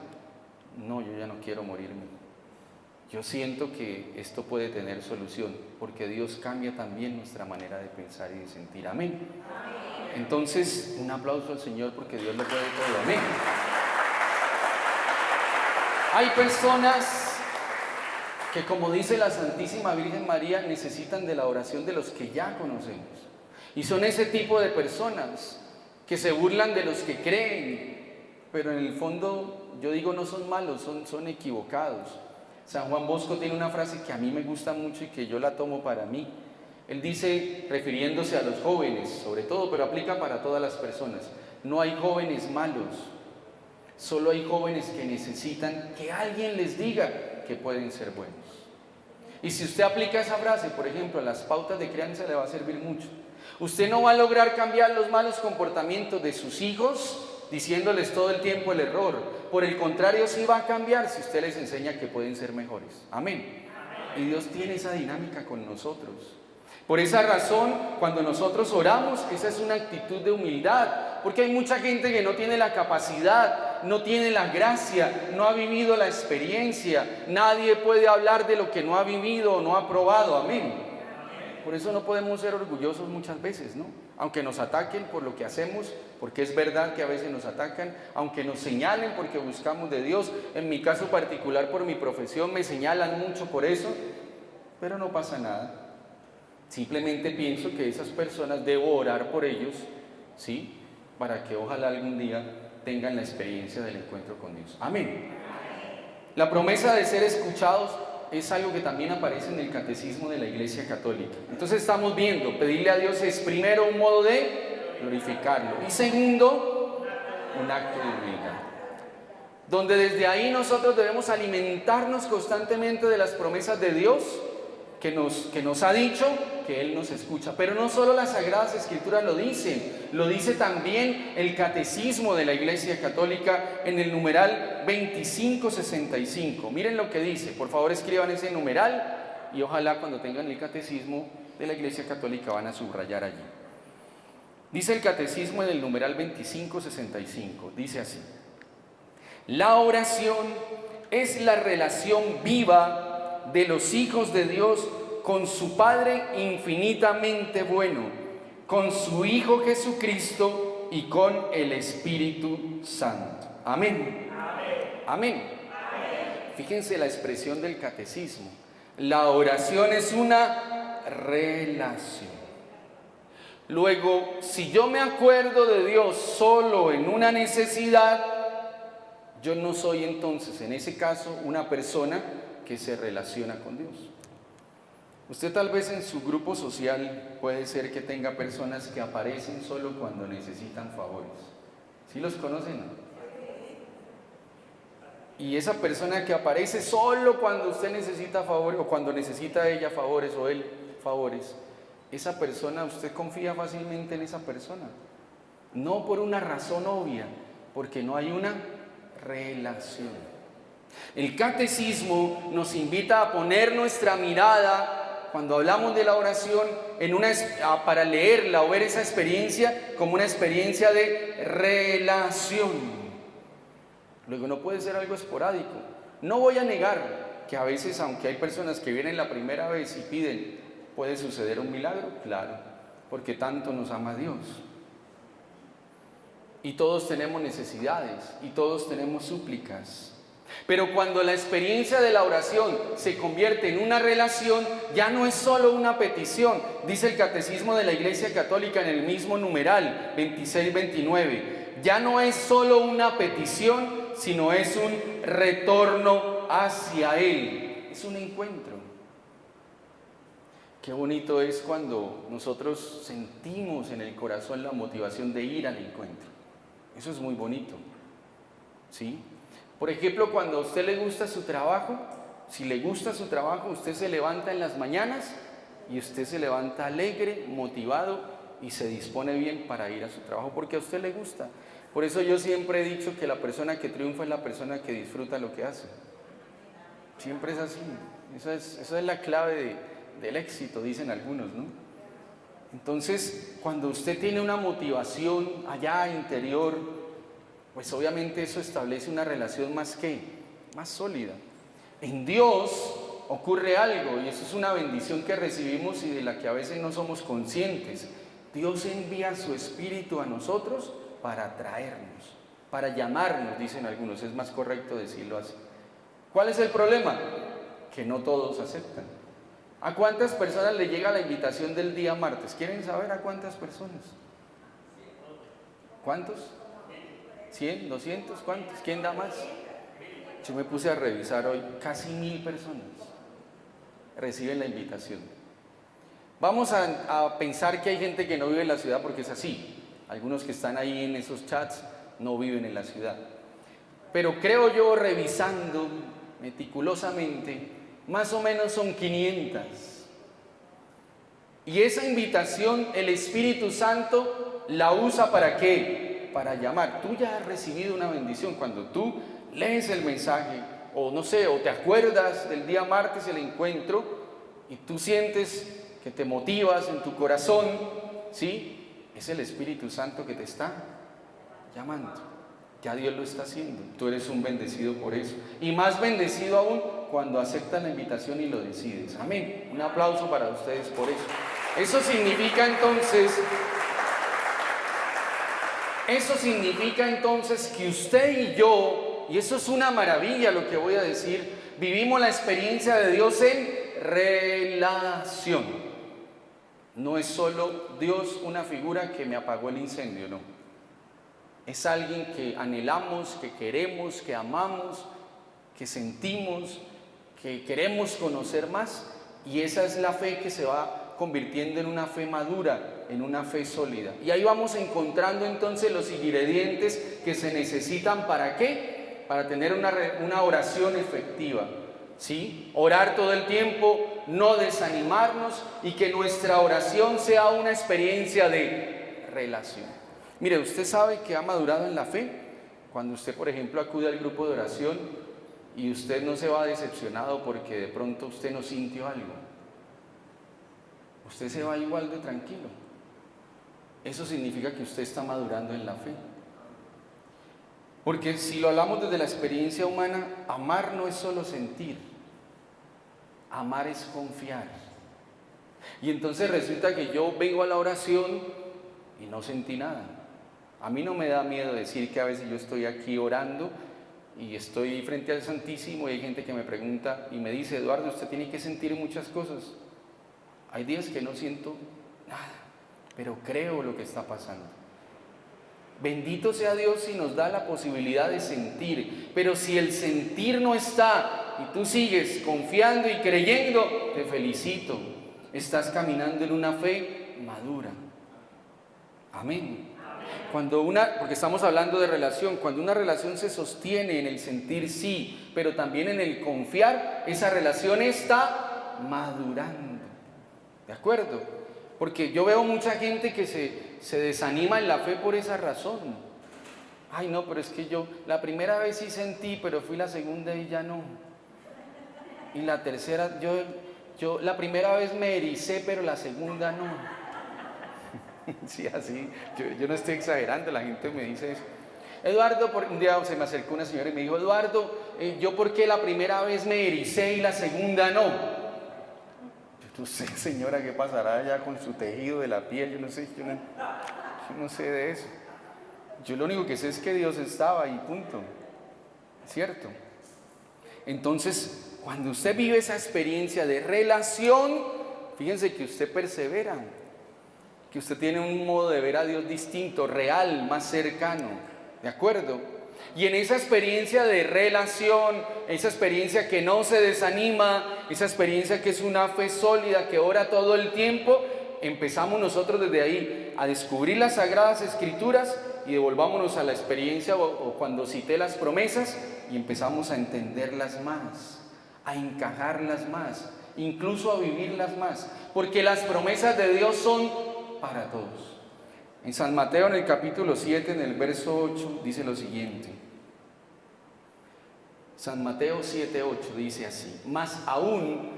No, yo ya no quiero morirme. yo siento que esto puede tener solución, porque Dios cambia también nuestra manera de pensar y de sentir. Amén. Entonces, un aplauso al Señor, porque Dios lo puede todo. Amén. Hay personas que, como dice la Santísima Virgen María, necesitan de la oración de los que ya conocemos. Y son ese tipo de personas que se burlan de los que creen, pero en el fondo, yo digo, no son malos, son equivocados. San Juan Bosco tiene una frase que a mí me gusta mucho y que yo la tomo para mí. Él dice, refiriéndose a los jóvenes, sobre todo, pero aplica para todas las personas: no hay jóvenes malos, solo hay jóvenes que necesitan que alguien les diga que pueden ser buenos. Y si usted aplica esa frase, por ejemplo, a las pautas de crianza, le va a servir mucho. Usted no va a lograr cambiar los malos comportamientos de sus hijos diciéndoles todo el tiempo el error. Por el contrario, sí va a cambiar si usted les enseña que pueden ser mejores. Amén. Y Dios tiene esa dinámica con nosotros. Por esa razón, cuando nosotros oramos, esa es una actitud de humildad, porque hay mucha gente que no tiene la capacidad, no tiene la gracia, no ha vivido la experiencia. Nadie puede hablar de lo que no ha vivido o no ha probado. Amén. Por eso no podemos ser orgullosos muchas veces, ¿no? Aunque nos ataquen por lo que hacemos, porque es verdad que a veces nos atacan, aunque nos señalen porque buscamos de Dios. En mi caso particular, por mi profesión, me señalan mucho por eso, pero no pasa nada. Simplemente pienso que esas personas debo orar por ellos, ¿sí? Para que ojalá algún día tengan la experiencia del encuentro con Dios. Amén. La promesa de ser escuchados es algo que también aparece en el Catecismo de la Iglesia Católica. Entonces estamos viendo, pedirle a Dios es primero un modo de glorificarlo y segundo, un acto de humildad, donde desde ahí nosotros debemos alimentarnos constantemente de las promesas de Dios que nos ha dicho que Él nos escucha. Pero no solo las Sagradas Escrituras lo dice también el Catecismo de la Iglesia Católica en el numeral 2565. Miren lo que dice, por favor escriban ese numeral y ojalá cuando tengan el Catecismo de la Iglesia Católica van a subrayar allí. Dice el Catecismo en el numeral 2565, dice así: la oración es la relación viva de los hijos de Dios con su Padre infinitamente bueno, con su Hijo Jesucristo y con el Espíritu Santo. Amén. Amén. Amén. Fíjense la expresión del Catecismo. La oración es una relación. Luego, si yo me acuerdo de Dios solo en una necesidad, yo no soy entonces, en ese caso, una persona que se relaciona con Dios. Usted tal vez en su grupo social puede ser que tenga personas que aparecen solo cuando necesitan favores. ¿Sí los conocen? Y esa persona que aparece solo cuando usted necesita favores, o cuando necesita ella favores o él favores, esa persona, usted confía fácilmente en esa persona. No por una razón obvia, porque no hay una relación. El Catecismo nos invita a poner nuestra mirada, cuando hablamos de la oración, para leerla o ver esa experiencia como una experiencia de relación. Luego no puede ser algo esporádico. No voy a negar que a veces, aunque hay personas que vienen la primera vez y piden, ¿puede suceder un milagro? Claro, porque tanto nos ama Dios. Y todos tenemos necesidades y todos tenemos súplicas. Pero cuando la experiencia de la oración se convierte en una relación, ya no es solo una petición. Dice el Catecismo de la Iglesia Católica en el mismo numeral 2629. Ya no es solo una petición, sino es un retorno hacia Él. Es un encuentro. Qué bonito es cuando nosotros sentimos en el corazón la motivación de ir al encuentro. Eso es muy bonito, ¿sí? Por ejemplo, cuando a usted le gusta su trabajo, si le gusta su trabajo, usted se levanta en las mañanas y usted se levanta alegre, motivado y se dispone bien para ir a su trabajo porque a usted le gusta. Por eso yo siempre he dicho que la persona que triunfa es la persona que disfruta lo que hace. Siempre es así. Esa es la clave del éxito, dicen algunos, ¿no? Entonces, cuando usted tiene una motivación allá interior, pues obviamente eso establece una relación más sólida. En Dios ocurre algo, y eso es una bendición que recibimos y de la que a veces no somos conscientes. Dios envía su Espíritu a nosotros para traernos, para llamarnos, dicen algunos, es más correcto decirlo así. ¿Cuál es el problema? Que no todos aceptan. ¿A cuántas personas le llega la invitación del día martes? ¿Quieren saber a cuántas personas? ¿Cuántos? ¿100? ¿200? ¿Cuántos? ¿Quién da más? Yo me puse a revisar hoy, casi 1000 personas reciben la invitación. Vamos a pensar que hay gente que no vive en la ciudad porque es así. Algunos que están ahí en esos chats no viven en la ciudad. Pero creo yo, revisando meticulosamente, más o menos son 500. Y esa invitación el Espíritu Santo la usa ¿para qué? Para llamar. Tú ya has recibido una bendición cuando tú lees el mensaje, o no sé, o te acuerdas del día martes, el encuentro, y tú sientes que te motivas en tu corazón, ¿sí? Es el Espíritu Santo que te está llamando. Ya Dios lo está haciendo. Tú eres un bendecido por eso. Y más bendecido aún cuando aceptas la invitación y lo decides. Amén. Un aplauso para ustedes por eso. Eso significa entonces que usted y yo, y eso es una maravilla lo que voy a decir, vivimos la experiencia de Dios en relación. No es solo Dios una figura que me apagó el incendio, no. Es alguien que anhelamos, que queremos, que amamos, que sentimos, que queremos conocer más, y esa es la fe que se va convirtiendo en una fe madura, en una fe sólida. Y ahí vamos encontrando entonces los ingredientes que se necesitan ¿para qué? Para tener una oración efectiva, ¿sí? Orar todo el tiempo, no desanimarnos y que nuestra oración sea una experiencia de relación. Mire, usted sabe que ha madurado en la fe cuando usted, por ejemplo, acude al grupo de oración y usted no se va decepcionado porque de pronto usted no sintió algo. Usted se va igual de tranquilo. Eso significa que usted está madurando en la fe. Porque si lo hablamos desde la experiencia humana, amar no es solo sentir, amar es confiar. Y entonces resulta que yo vengo a la oración y no sentí nada. A mí no me da miedo decir que a veces yo estoy aquí orando y estoy frente al Santísimo y hay gente que me pregunta y me dice: Eduardo, usted tiene que sentir muchas cosas. Hay días que no siento nada, pero creo lo que está pasando. Bendito sea Dios si nos da la posibilidad de sentir, pero si el sentir no está y tú sigues confiando y creyendo, te felicito, estás caminando en una fe madura. Amén. Porque estamos hablando de relación, cuando una relación se sostiene en el sentir sí, pero también en el confiar, esa relación está madurando. ¿De acuerdo? Porque yo veo mucha gente que se desanima en la fe por esa razón. Ay, no, pero es que yo la primera vez sí sentí, pero fui la segunda y ya no. Y la tercera, yo la primera vez me ericé, pero la segunda no. Sí, así, yo no estoy exagerando, la gente me dice eso. Eduardo, un día se me acercó una señora y me dijo: Eduardo, ¿yo por qué la primera vez me ericé y la segunda no? Yo no sé, señora, qué pasará ya con su tejido de la piel, yo no sé de eso. Yo lo único que sé es que Dios estaba ahí, punto. ¿Cierto? Entonces, cuando usted vive esa experiencia de relación, fíjense que usted persevera, que usted tiene un modo de ver a Dios distinto, real, más cercano, ¿de acuerdo? Y en esa experiencia de relación, esa experiencia que no se desanima, esa experiencia que es una fe sólida, que ora todo el tiempo, empezamos nosotros desde ahí a descubrir las Sagradas Escrituras y devolvámonos a la experiencia o cuando cité las promesas y empezamos a entenderlas más, a encajarlas más, incluso a vivirlas más, porque las promesas de Dios son para todos. En San Mateo, en el capítulo 7, en el verso 8, dice lo siguiente. San Mateo 7:8 dice así: más aún,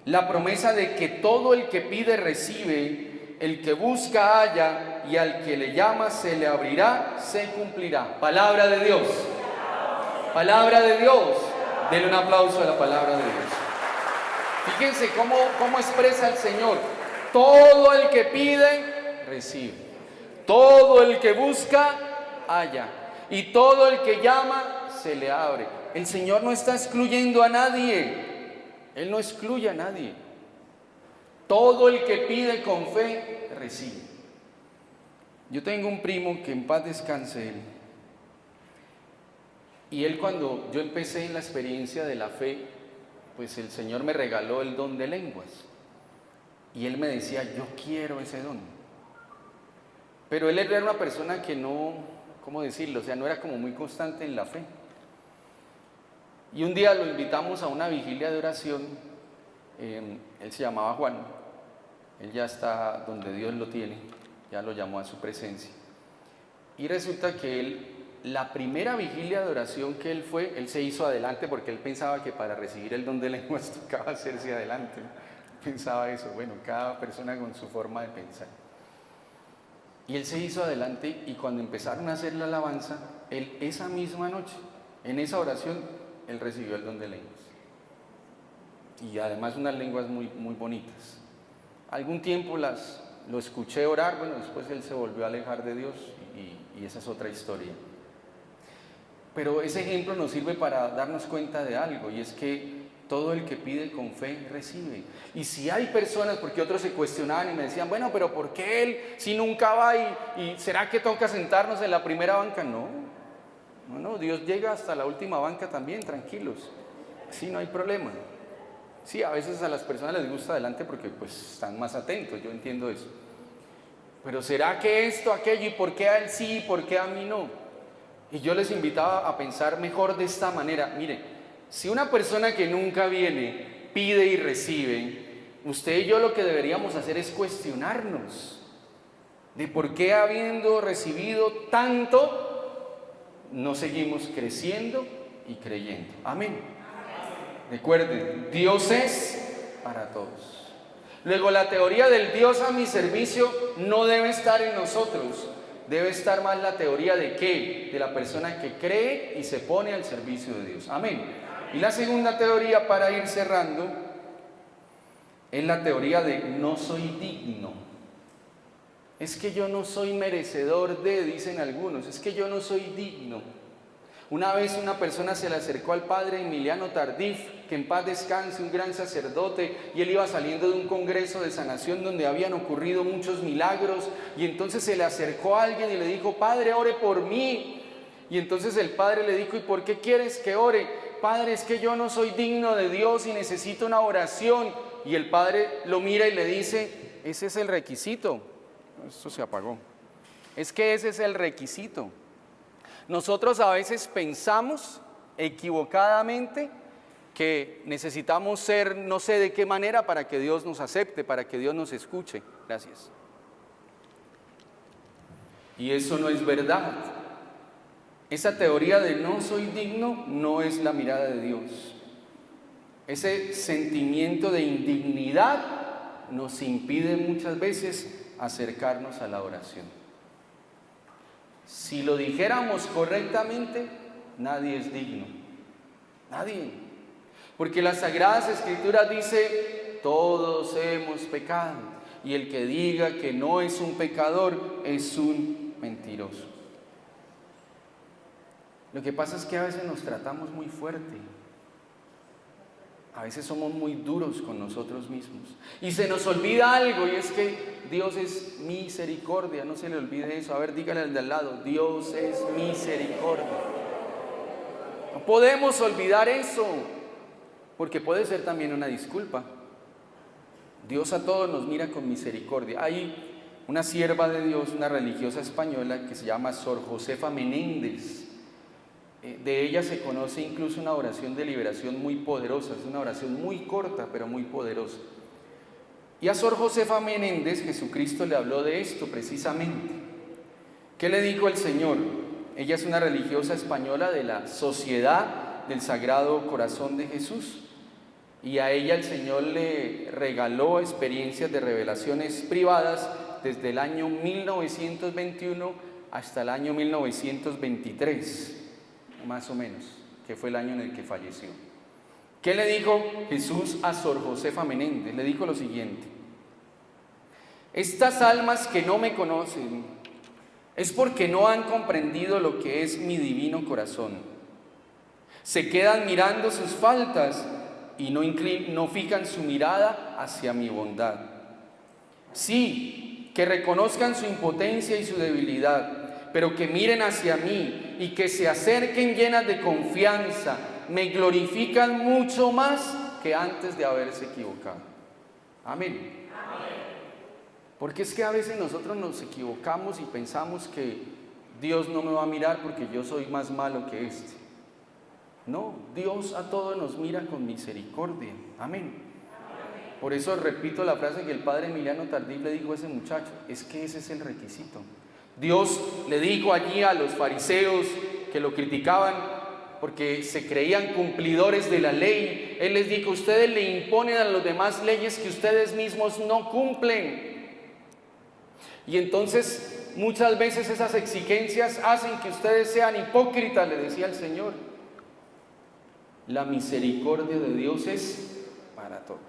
la promesa de que todo el que pide recibe, el que busca halla, y al que le llama se le abrirá, se cumplirá. Palabra de Dios. Palabra de Dios. Denle un aplauso a la palabra de Dios. Fíjense cómo expresa el Señor. Todo el que pide, recibe. Todo el que busca, halla. Y todo el que llama, se le abre. El Señor no está excluyendo a nadie. Él no excluye a nadie. Todo el que pide con fe, recibe. Yo tengo un primo que en paz descanse él. Y él, cuando yo empecé en la experiencia de la fe, pues el Señor me regaló el don de lenguas. Y él me decía, yo quiero ese don. Pero él era una persona que no, ¿cómo decirlo? O sea, no era como muy constante en la fe. Y un día lo invitamos a una vigilia de oración. Él se llamaba Juan. Él ya está donde Dios lo tiene. Ya lo llamó a su presencia. Y resulta que él, la primera vigilia de oración que él fue, él se hizo adelante porque él pensaba que para recibir el don de lenguas tocaba hacerse adelante. Pensaba eso, bueno, cada persona con su forma de pensar. Y él se hizo adelante, y cuando empezaron a hacer la alabanza, él esa misma noche, en esa oración, él recibió el don de lenguas. Y además unas lenguas muy, muy bonitas. Algún tiempo lo escuché orar, bueno, después él se volvió a alejar de Dios y esa es otra historia. Pero ese ejemplo nos sirve para darnos cuenta de algo, y es que todo el que pide con fe recibe. Y si hay personas, porque otros se cuestionaban y me decían, bueno, pero ¿por qué él si nunca va y será que toca sentarnos en la primera banca? No, Dios llega hasta la última banca también, tranquilos. Sí, no hay problema. Sí, a veces a las personas les gusta adelante porque pues están más atentos, yo entiendo eso. Pero ¿será que esto, aquello, y por qué a él sí y por qué a mí no? Y yo les invitaba a pensar mejor de esta manera. Mire, si una persona que nunca viene pide y recibe, usted y yo lo que deberíamos hacer es cuestionarnos de por qué, habiendo recibido tanto, no seguimos creciendo y creyendo. Amén. Recuerden, Dios es para todos. Luego, la teoría del Dios a mi servicio no debe estar en nosotros. Debe estar más la teoría de ¿qué? De la persona que cree y se pone al servicio de Dios. Amén. Y la segunda teoría, para ir cerrando, es la teoría de no soy digno. Es que yo no soy merecedor de, dicen algunos, es que yo no soy digno. Una vez una persona se le acercó al padre Emiliano Tardif, que en paz descanse, un gran sacerdote, y él iba saliendo de un congreso de sanación donde habían ocurrido muchos milagros, y entonces se le acercó a alguien y le dijo, padre, ore por mí. Y entonces el padre le dijo, ¿y por qué quieres que ore? Padre, es que yo no soy digno de Dios y necesito una oración. Y el padre lo mira y le dice, ese es el requisito. Esto se apagó. Es que ese es el requisito. Nosotros a veces pensamos equivocadamente que necesitamos ser no sé de qué manera para que Dios nos acepte, para que Dios nos escuche. Gracias. Y eso no es verdad. Esa teoría de no soy digno no es la mirada de Dios. Ese sentimiento de indignidad nos impide muchas veces acercarnos a la oración. Si lo dijéramos correctamente, nadie es digno. Nadie. Porque las Sagradas Escrituras dice, todos hemos pecado. Y el que diga que no es un pecador es un mentiroso. Lo que pasa es que a veces nos tratamos muy fuerte. A veces somos muy duros con nosotros mismos. Y se nos olvida algo, y es que Dios es misericordia. No se le olvide eso. A ver, dígale al de al lado, Dios es misericordia. No podemos olvidar eso, porque puede ser también una disculpa. Dios a todos nos mira con misericordia. Hay una sierva de Dios, una religiosa española que se llama Sor Josefa Menéndez. De ella se conoce incluso una oración de liberación muy poderosa. Es una oración muy corta, pero muy poderosa. Y a Sor Josefa Menéndez, Jesucristo le habló de esto precisamente. ¿Qué le dijo el Señor? Ella es una religiosa española de la Sociedad del Sagrado Corazón de Jesús. Y a ella el Señor le regaló experiencias de revelaciones privadas desde el año 1921 hasta el año 1923. Más o menos, que fue el año en el que falleció. ¿Qué le dijo Jesús a Sor Josefa Menéndez? Le dijo lo siguiente: estas almas que no me conocen es porque no han comprendido lo que es mi divino corazón. Se quedan mirando sus faltas y no fijan su mirada hacia mi bondad. Sí, que reconozcan su impotencia y su debilidad, pero que miren hacia mí y que se acerquen llenas de confianza. Me glorifican mucho más que antes de haberse equivocado. Amén. Porque es que a veces nosotros nos equivocamos y pensamos que Dios no me va a mirar porque yo soy más malo que este. No, Dios a todos nos mira con misericordia. Amén. Por eso repito la frase que el padre Emiliano Tardif le dijo a ese muchacho: es que ese es el requisito. Dios le dijo allí a los fariseos que lo criticaban porque se creían cumplidores de la ley. Él les dijo: ustedes le imponen a los demás leyes que ustedes mismos no cumplen. Y entonces muchas veces esas exigencias hacen que ustedes sean hipócritas, le decía el Señor. La misericordia de Dios es para todos.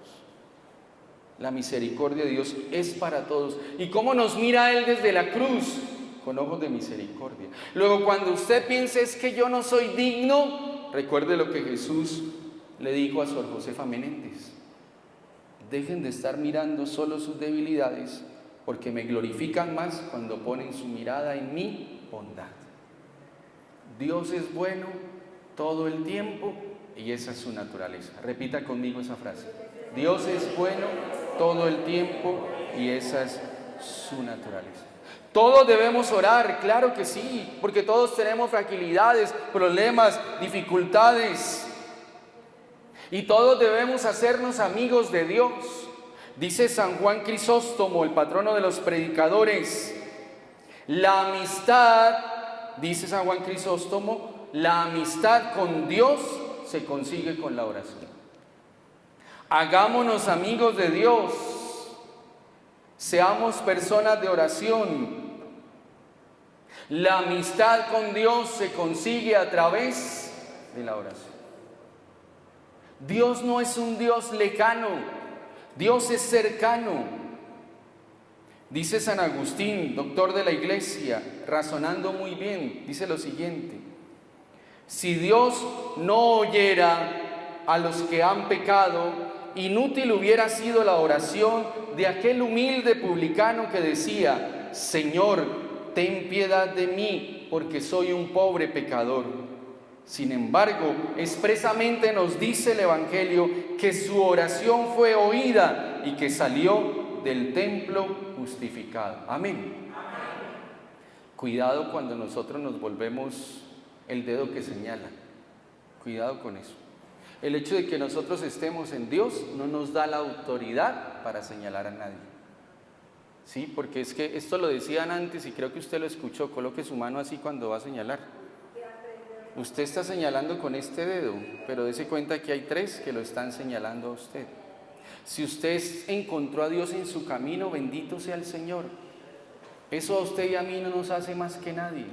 La misericordia de Dios es para todos. ¿Y cómo nos mira Él desde la cruz? Con ojos de misericordia. Luego, cuando usted piense es que yo no soy digno, recuerde lo que Jesús le dijo a Sor Josefa Menéndez: dejen de estar mirando solo sus debilidades, porque me glorifican más cuando ponen su mirada en mi bondad. Dios es bueno todo el tiempo y esa es su naturaleza. Repita conmigo esa frase: Dios es bueno todo el tiempo y esa es su naturaleza. Todos debemos orar, claro que sí, porque todos tenemos fragilidades, problemas, dificultades. Y todos debemos hacernos amigos de Dios. Dice San Juan Crisóstomo, el patrono de los predicadores: la amistad, dice San Juan Crisóstomo, la amistad con Dios se consigue con la oración. Hagámonos amigos de Dios, seamos personas de oración. La amistad con Dios se consigue a través de la oración. Dios no es un Dios lejano, Dios es cercano. Dice San Agustín, doctor de la Iglesia, razonando muy bien, dice lo siguiente: si Dios no oyera a los que han pecado, inútil hubiera sido la oración de aquel humilde publicano que decía: Señor, ten piedad de mí, porque soy un pobre pecador. Sin embargo, expresamente nos dice el Evangelio que su oración fue oída y que salió del templo justificado. Amén. Cuidado cuando nosotros nos volvemos el dedo que señala. Cuidado con eso. El hecho de que nosotros estemos en Dios no nos da la autoridad para señalar a nadie. Sí, porque es que esto lo decían antes y creo que usted lo escuchó: coloque su mano así cuando va a señalar. Usted está señalando con este dedo, pero dése cuenta que hay 3 que lo están señalando a usted. Si usted encontró a Dios en su camino, bendito sea el Señor. Eso a usted y a mí no nos hace más que nadie.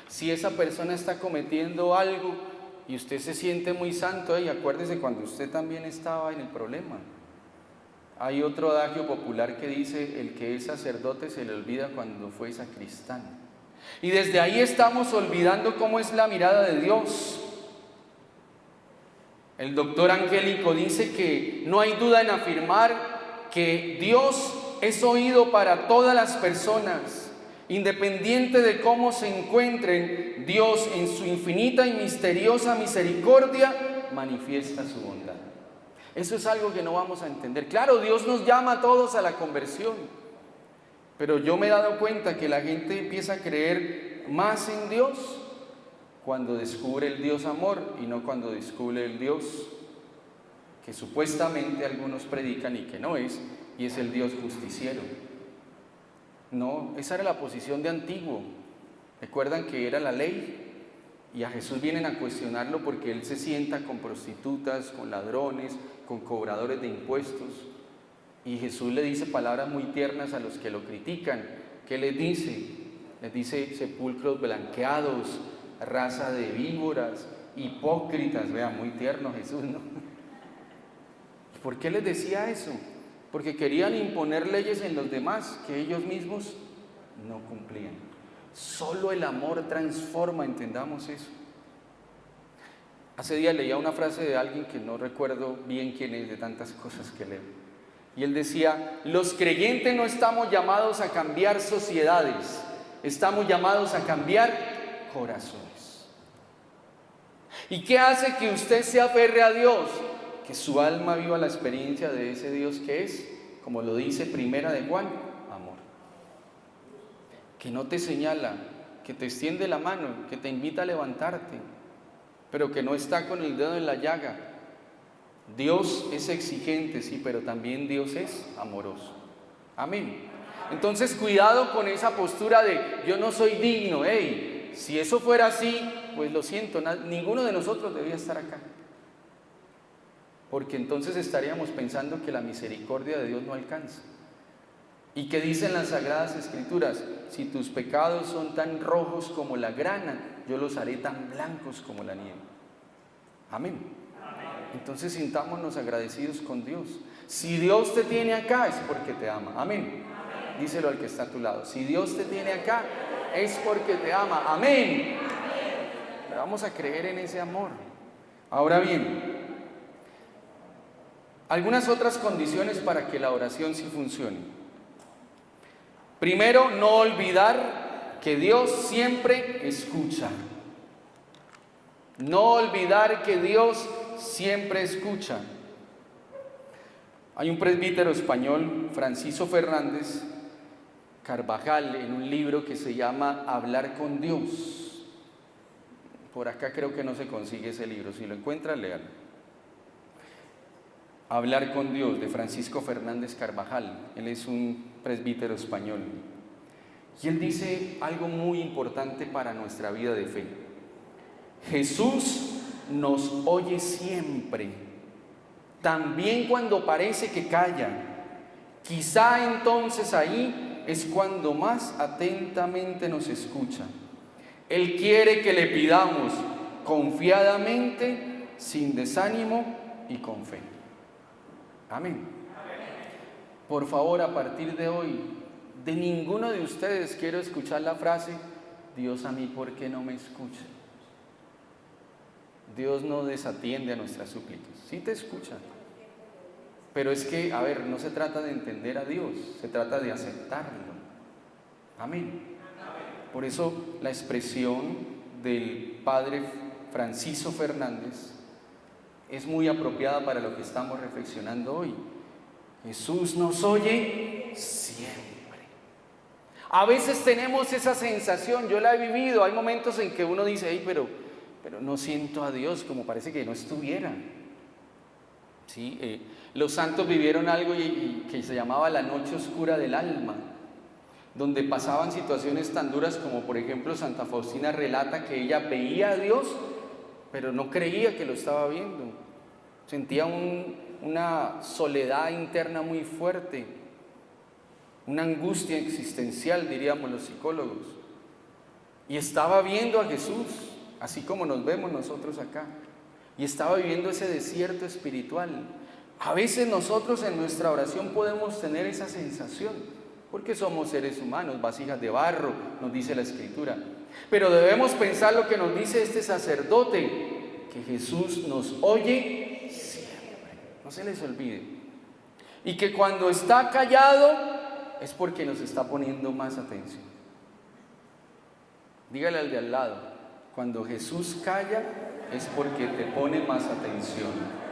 Si esa persona está cometiendo algo y usted se siente muy santo, y acuérdese cuando usted también estaba en el problema. Hay otro adagio popular que dice: el que es sacerdote se le olvida cuando fue sacristán. Y desde ahí estamos olvidando cómo es la mirada de Dios. El doctor Angélico dice que no hay duda en afirmar que Dios es oído para todas las personas. Independiente de cómo se encuentren, Dios en su infinita y misteriosa misericordia manifiesta su bondad. Eso es algo que no vamos a entender. Claro, Dios nos llama a todos a la conversión, pero yo me he dado cuenta que la gente empieza a creer más en Dios cuando descubre el Dios amor y no cuando descubre el Dios que supuestamente algunos predican y que no es, y es el Dios justiciero. No, esa era la posición de antiguo. Recuerdan que era la ley, y a Jesús vienen a cuestionarlo porque Él se sienta con prostitutas, con ladrones, con cobradores de impuestos. Y Jesús le dice palabras muy tiernas a los que lo critican. ¿Qué les dice? Les dice: sepulcros blanqueados, raza de víboras, hipócritas. Vean, muy tierno Jesús, ¿no? ¿por qué les decía eso? Porque querían imponer leyes en los demás que ellos mismos no cumplían. Solo el amor transforma, entendamos eso. Hace días leía una frase de alguien que no recuerdo bien quién es, de tantas cosas que leo. Y él decía: los creyentes no estamos llamados a cambiar sociedades, estamos llamados a cambiar corazones. ¿Y qué hace que usted se aferre a Dios? Que su alma viva la experiencia de ese Dios que es, como lo dice Primera de Juan, amor. Que no te señala, que te extiende la mano, que te invita a levantarte, pero que no está con el dedo en la llaga. Dios es exigente, sí, pero también Dios es amoroso. Amén. Entonces, cuidado con esa postura de yo no soy digno. Si eso fuera así, pues lo siento, ninguno de nosotros debía estar acá. Porque entonces estaríamos pensando que la misericordia de Dios no alcanza. ¿Y qué dicen las Sagradas Escrituras? Si tus pecados son tan rojos como la grana, yo los haré tan blancos como la nieve. Amén. Entonces sintámonos agradecidos con Dios. Si Dios te tiene acá es porque te ama. Amén. Díselo al que está a tu lado. Si Dios te tiene acá es porque te ama. Amén. Pero vamos a creer en ese amor. Ahora bien, algunas otras condiciones para que la oración sí funcione. Primero, no olvidar que Dios siempre escucha. No olvidar que Dios siempre escucha. Hay un presbítero español, Francisco Fernández Carvajal, en un libro que se llama Hablar con Dios. Por acá creo que no se consigue ese libro. Si lo encuentran, léanlo. Hablar con Dios, de Francisco Fernández Carvajal. Él es un presbítero español. Y él dice algo muy importante para nuestra vida de fe. Jesús nos oye siempre, también cuando parece que calla. Quizá entonces ahí es cuando más atentamente nos escucha. Él quiere que le pidamos confiadamente, sin desánimo y con fe. Amén. Por favor, a partir de hoy, de ninguno de ustedes quiero escuchar la frase: Dios, a mí, ¿por qué no me escucha? Dios no desatiende a nuestras súplicas, sí te escucha. Pero es que, no se trata de entender a Dios, se trata de aceptarlo. Amén. Por eso la expresión del padre Francisco Fernández es muy apropiada para lo que estamos reflexionando hoy. Jesús nos oye siempre. A veces tenemos esa sensación, yo la he vivido, hay momentos en que uno dice: pero no siento a Dios, como parece que no estuviera. ¿Sí? Los santos vivieron algo que se llamaba la noche oscura del alma, donde pasaban situaciones tan duras como, por ejemplo, Santa Faustina relata que ella veía a Dios, pero no creía que lo estaba viendo. Sentía una soledad interna muy fuerte, una angustia existencial, diríamos los psicólogos. Y estaba viendo a Jesús, así como nos vemos nosotros acá. Y estaba viviendo ese desierto espiritual. A veces nosotros en nuestra oración podemos tener esa sensación, porque somos seres humanos, vasijas de barro, nos dice la Escritura. Pero debemos pensar lo que nos dice este sacerdote, que Jesús nos oye siempre, no se les olvide. Y que cuando está callado es porque nos está poniendo más atención. Dígale al de al lado: cuando Jesús calla es porque te pone más atención.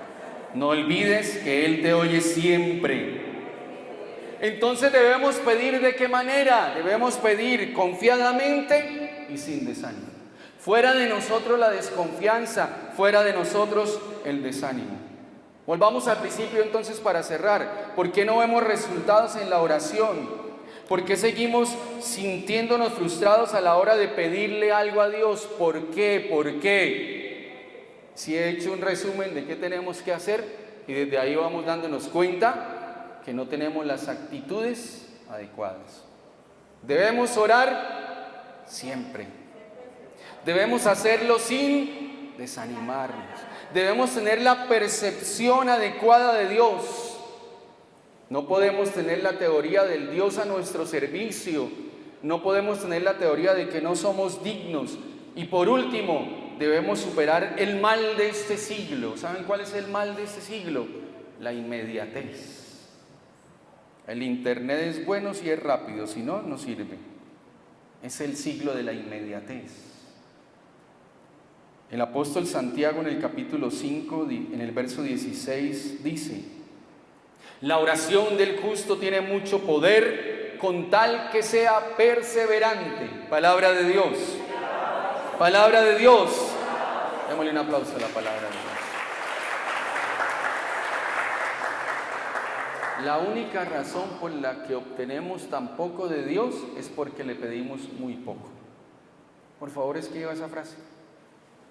No olvides que Él te oye siempre. Entonces debemos pedir, ¿de qué manera? Debemos pedir confiadamente y sin desánimo. Fuera de nosotros la desconfianza, fuera de nosotros el desánimo. Volvamos al principio entonces para cerrar. ¿Por qué no vemos resultados en la oración? ¿Por qué seguimos sintiéndonos frustrados a la hora de pedirle algo a Dios? ¿Por qué? ¿Por qué? Si he hecho un resumen de qué tenemos que hacer, y desde ahí vamos dándonos cuenta que no tenemos las actitudes adecuadas. Debemos orar siempre. Debemos hacerlo sin desanimarnos. Debemos tener la percepción adecuada de Dios. No podemos tener la teoría del Dios a nuestro servicio. No podemos tener la teoría de que no somos dignos. Y por último, debemos superar el mal de este siglo. ¿Saben cuál es el mal de este siglo? La inmediatez. El internet es bueno si es rápido, si no, no sirve. Es el siglo de la inmediatez. El apóstol Santiago en el capítulo 5, en el verso 16, dice: la oración del justo tiene mucho poder, con tal que sea perseverante. Palabra de Dios. Palabra de Dios. Démosle un aplauso a la palabra de Dios. La única razón por la que obtenemos tan poco de Dios es porque le pedimos muy poco. Por favor, escriba esa frase.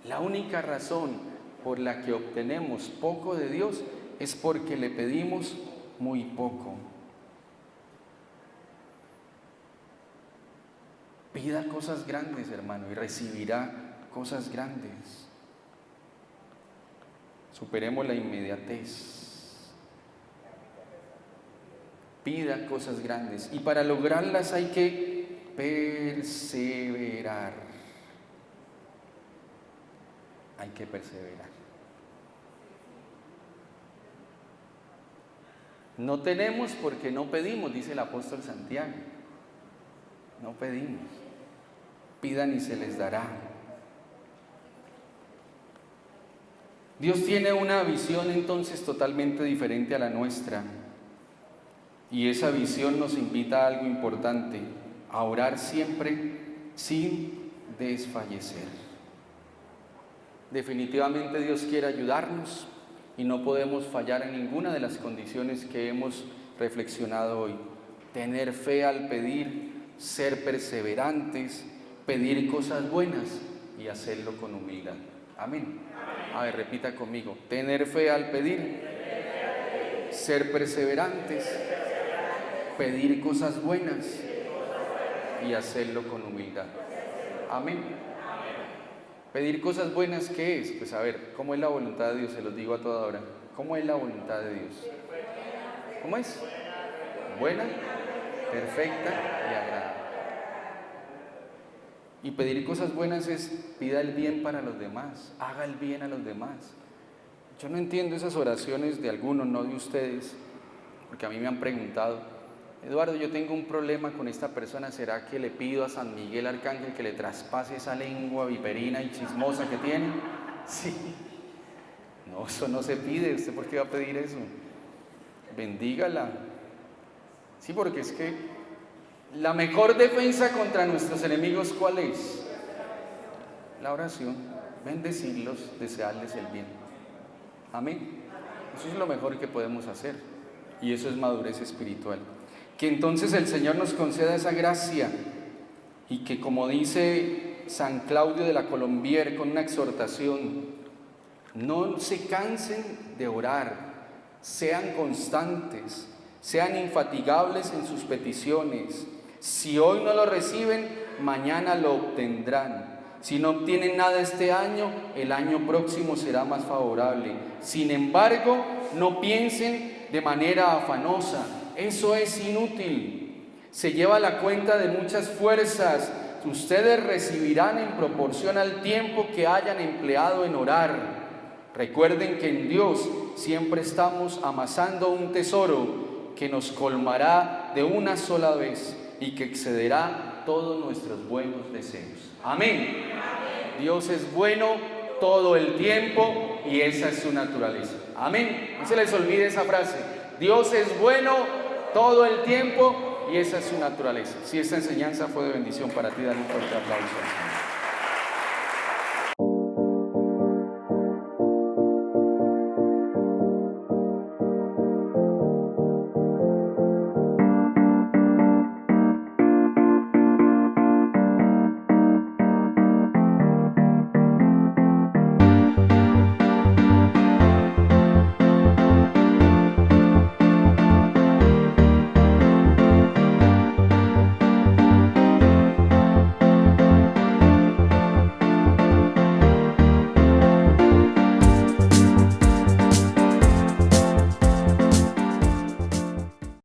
La única razón por la que obtenemos poco de Dios es porque le pedimos muy poco. Pida cosas grandes, hermano, y recibirá cosas grandes. Superemos la inmediatez. Pida cosas grandes, y para lograrlas hay que perseverar. Hay que perseverar. No tenemos porque no pedimos, dice el apóstol Santiago. No pedimos. Pidan y se les dará. Dios tiene una visión entonces totalmente diferente a la nuestra. Y esa visión nos invita a algo importante: a orar siempre sin desfallecer. Definitivamente Dios quiere ayudarnos y no podemos fallar en ninguna de las condiciones que hemos reflexionado hoy. Tener fe al pedir, ser perseverantes, pedir cosas buenas y hacerlo con humildad. Amén. A ver, repita conmigo: tener fe al pedir, ser perseverantes, pedir cosas buenas y hacerlo con humildad. Amén. Pedir cosas buenas, ¿qué es? Pues a ver, ¿cómo es la voluntad de Dios? Se los digo a toda hora. ¿Cómo es la voluntad de Dios? ¿Cómo es? Buena, perfecta y agradable. Y pedir cosas buenas es: pida el bien para los demás, haga el bien a los demás. Yo no entiendo esas oraciones de algunos, no de ustedes, porque a mí me han preguntado: Eduardo, yo tengo un problema con esta persona, ¿será que le pido a San Miguel Arcángel que le traspase esa lengua viperina y chismosa que tiene? Sí. No, eso no se pide. ¿Usted por qué va a pedir eso? Bendígala. Sí, porque es que la mejor defensa contra nuestros enemigos, ¿cuál es? La oración. Bendecirlos, desearles el bien. Amén. Eso es lo mejor que podemos hacer. Y eso es madurez espiritual. Que entonces el Señor nos conceda esa gracia y que, como dice San Claudio de la Colombière con una exhortación, no se cansen de orar, sean constantes, sean infatigables en sus peticiones. Si hoy no lo reciben, mañana lo obtendrán. Si no obtienen nada este año, el año próximo será más favorable. Sin embargo, no piensen de manera afanosa. Eso es inútil. Se lleva la cuenta de muchas fuerzas. Ustedes recibirán en proporción al tiempo que hayan empleado en orar. Recuerden que en Dios siempre estamos amasando un tesoro que nos colmará de una sola vez y que excederá todos nuestros buenos deseos. Amén. Dios es bueno todo el tiempo y esa es su naturaleza. Amén. No se les olvide esa frase. Dios es bueno todo el tiempo y esa es su naturaleza. Si esta enseñanza fue de bendición para ti, dale un fuerte aplauso.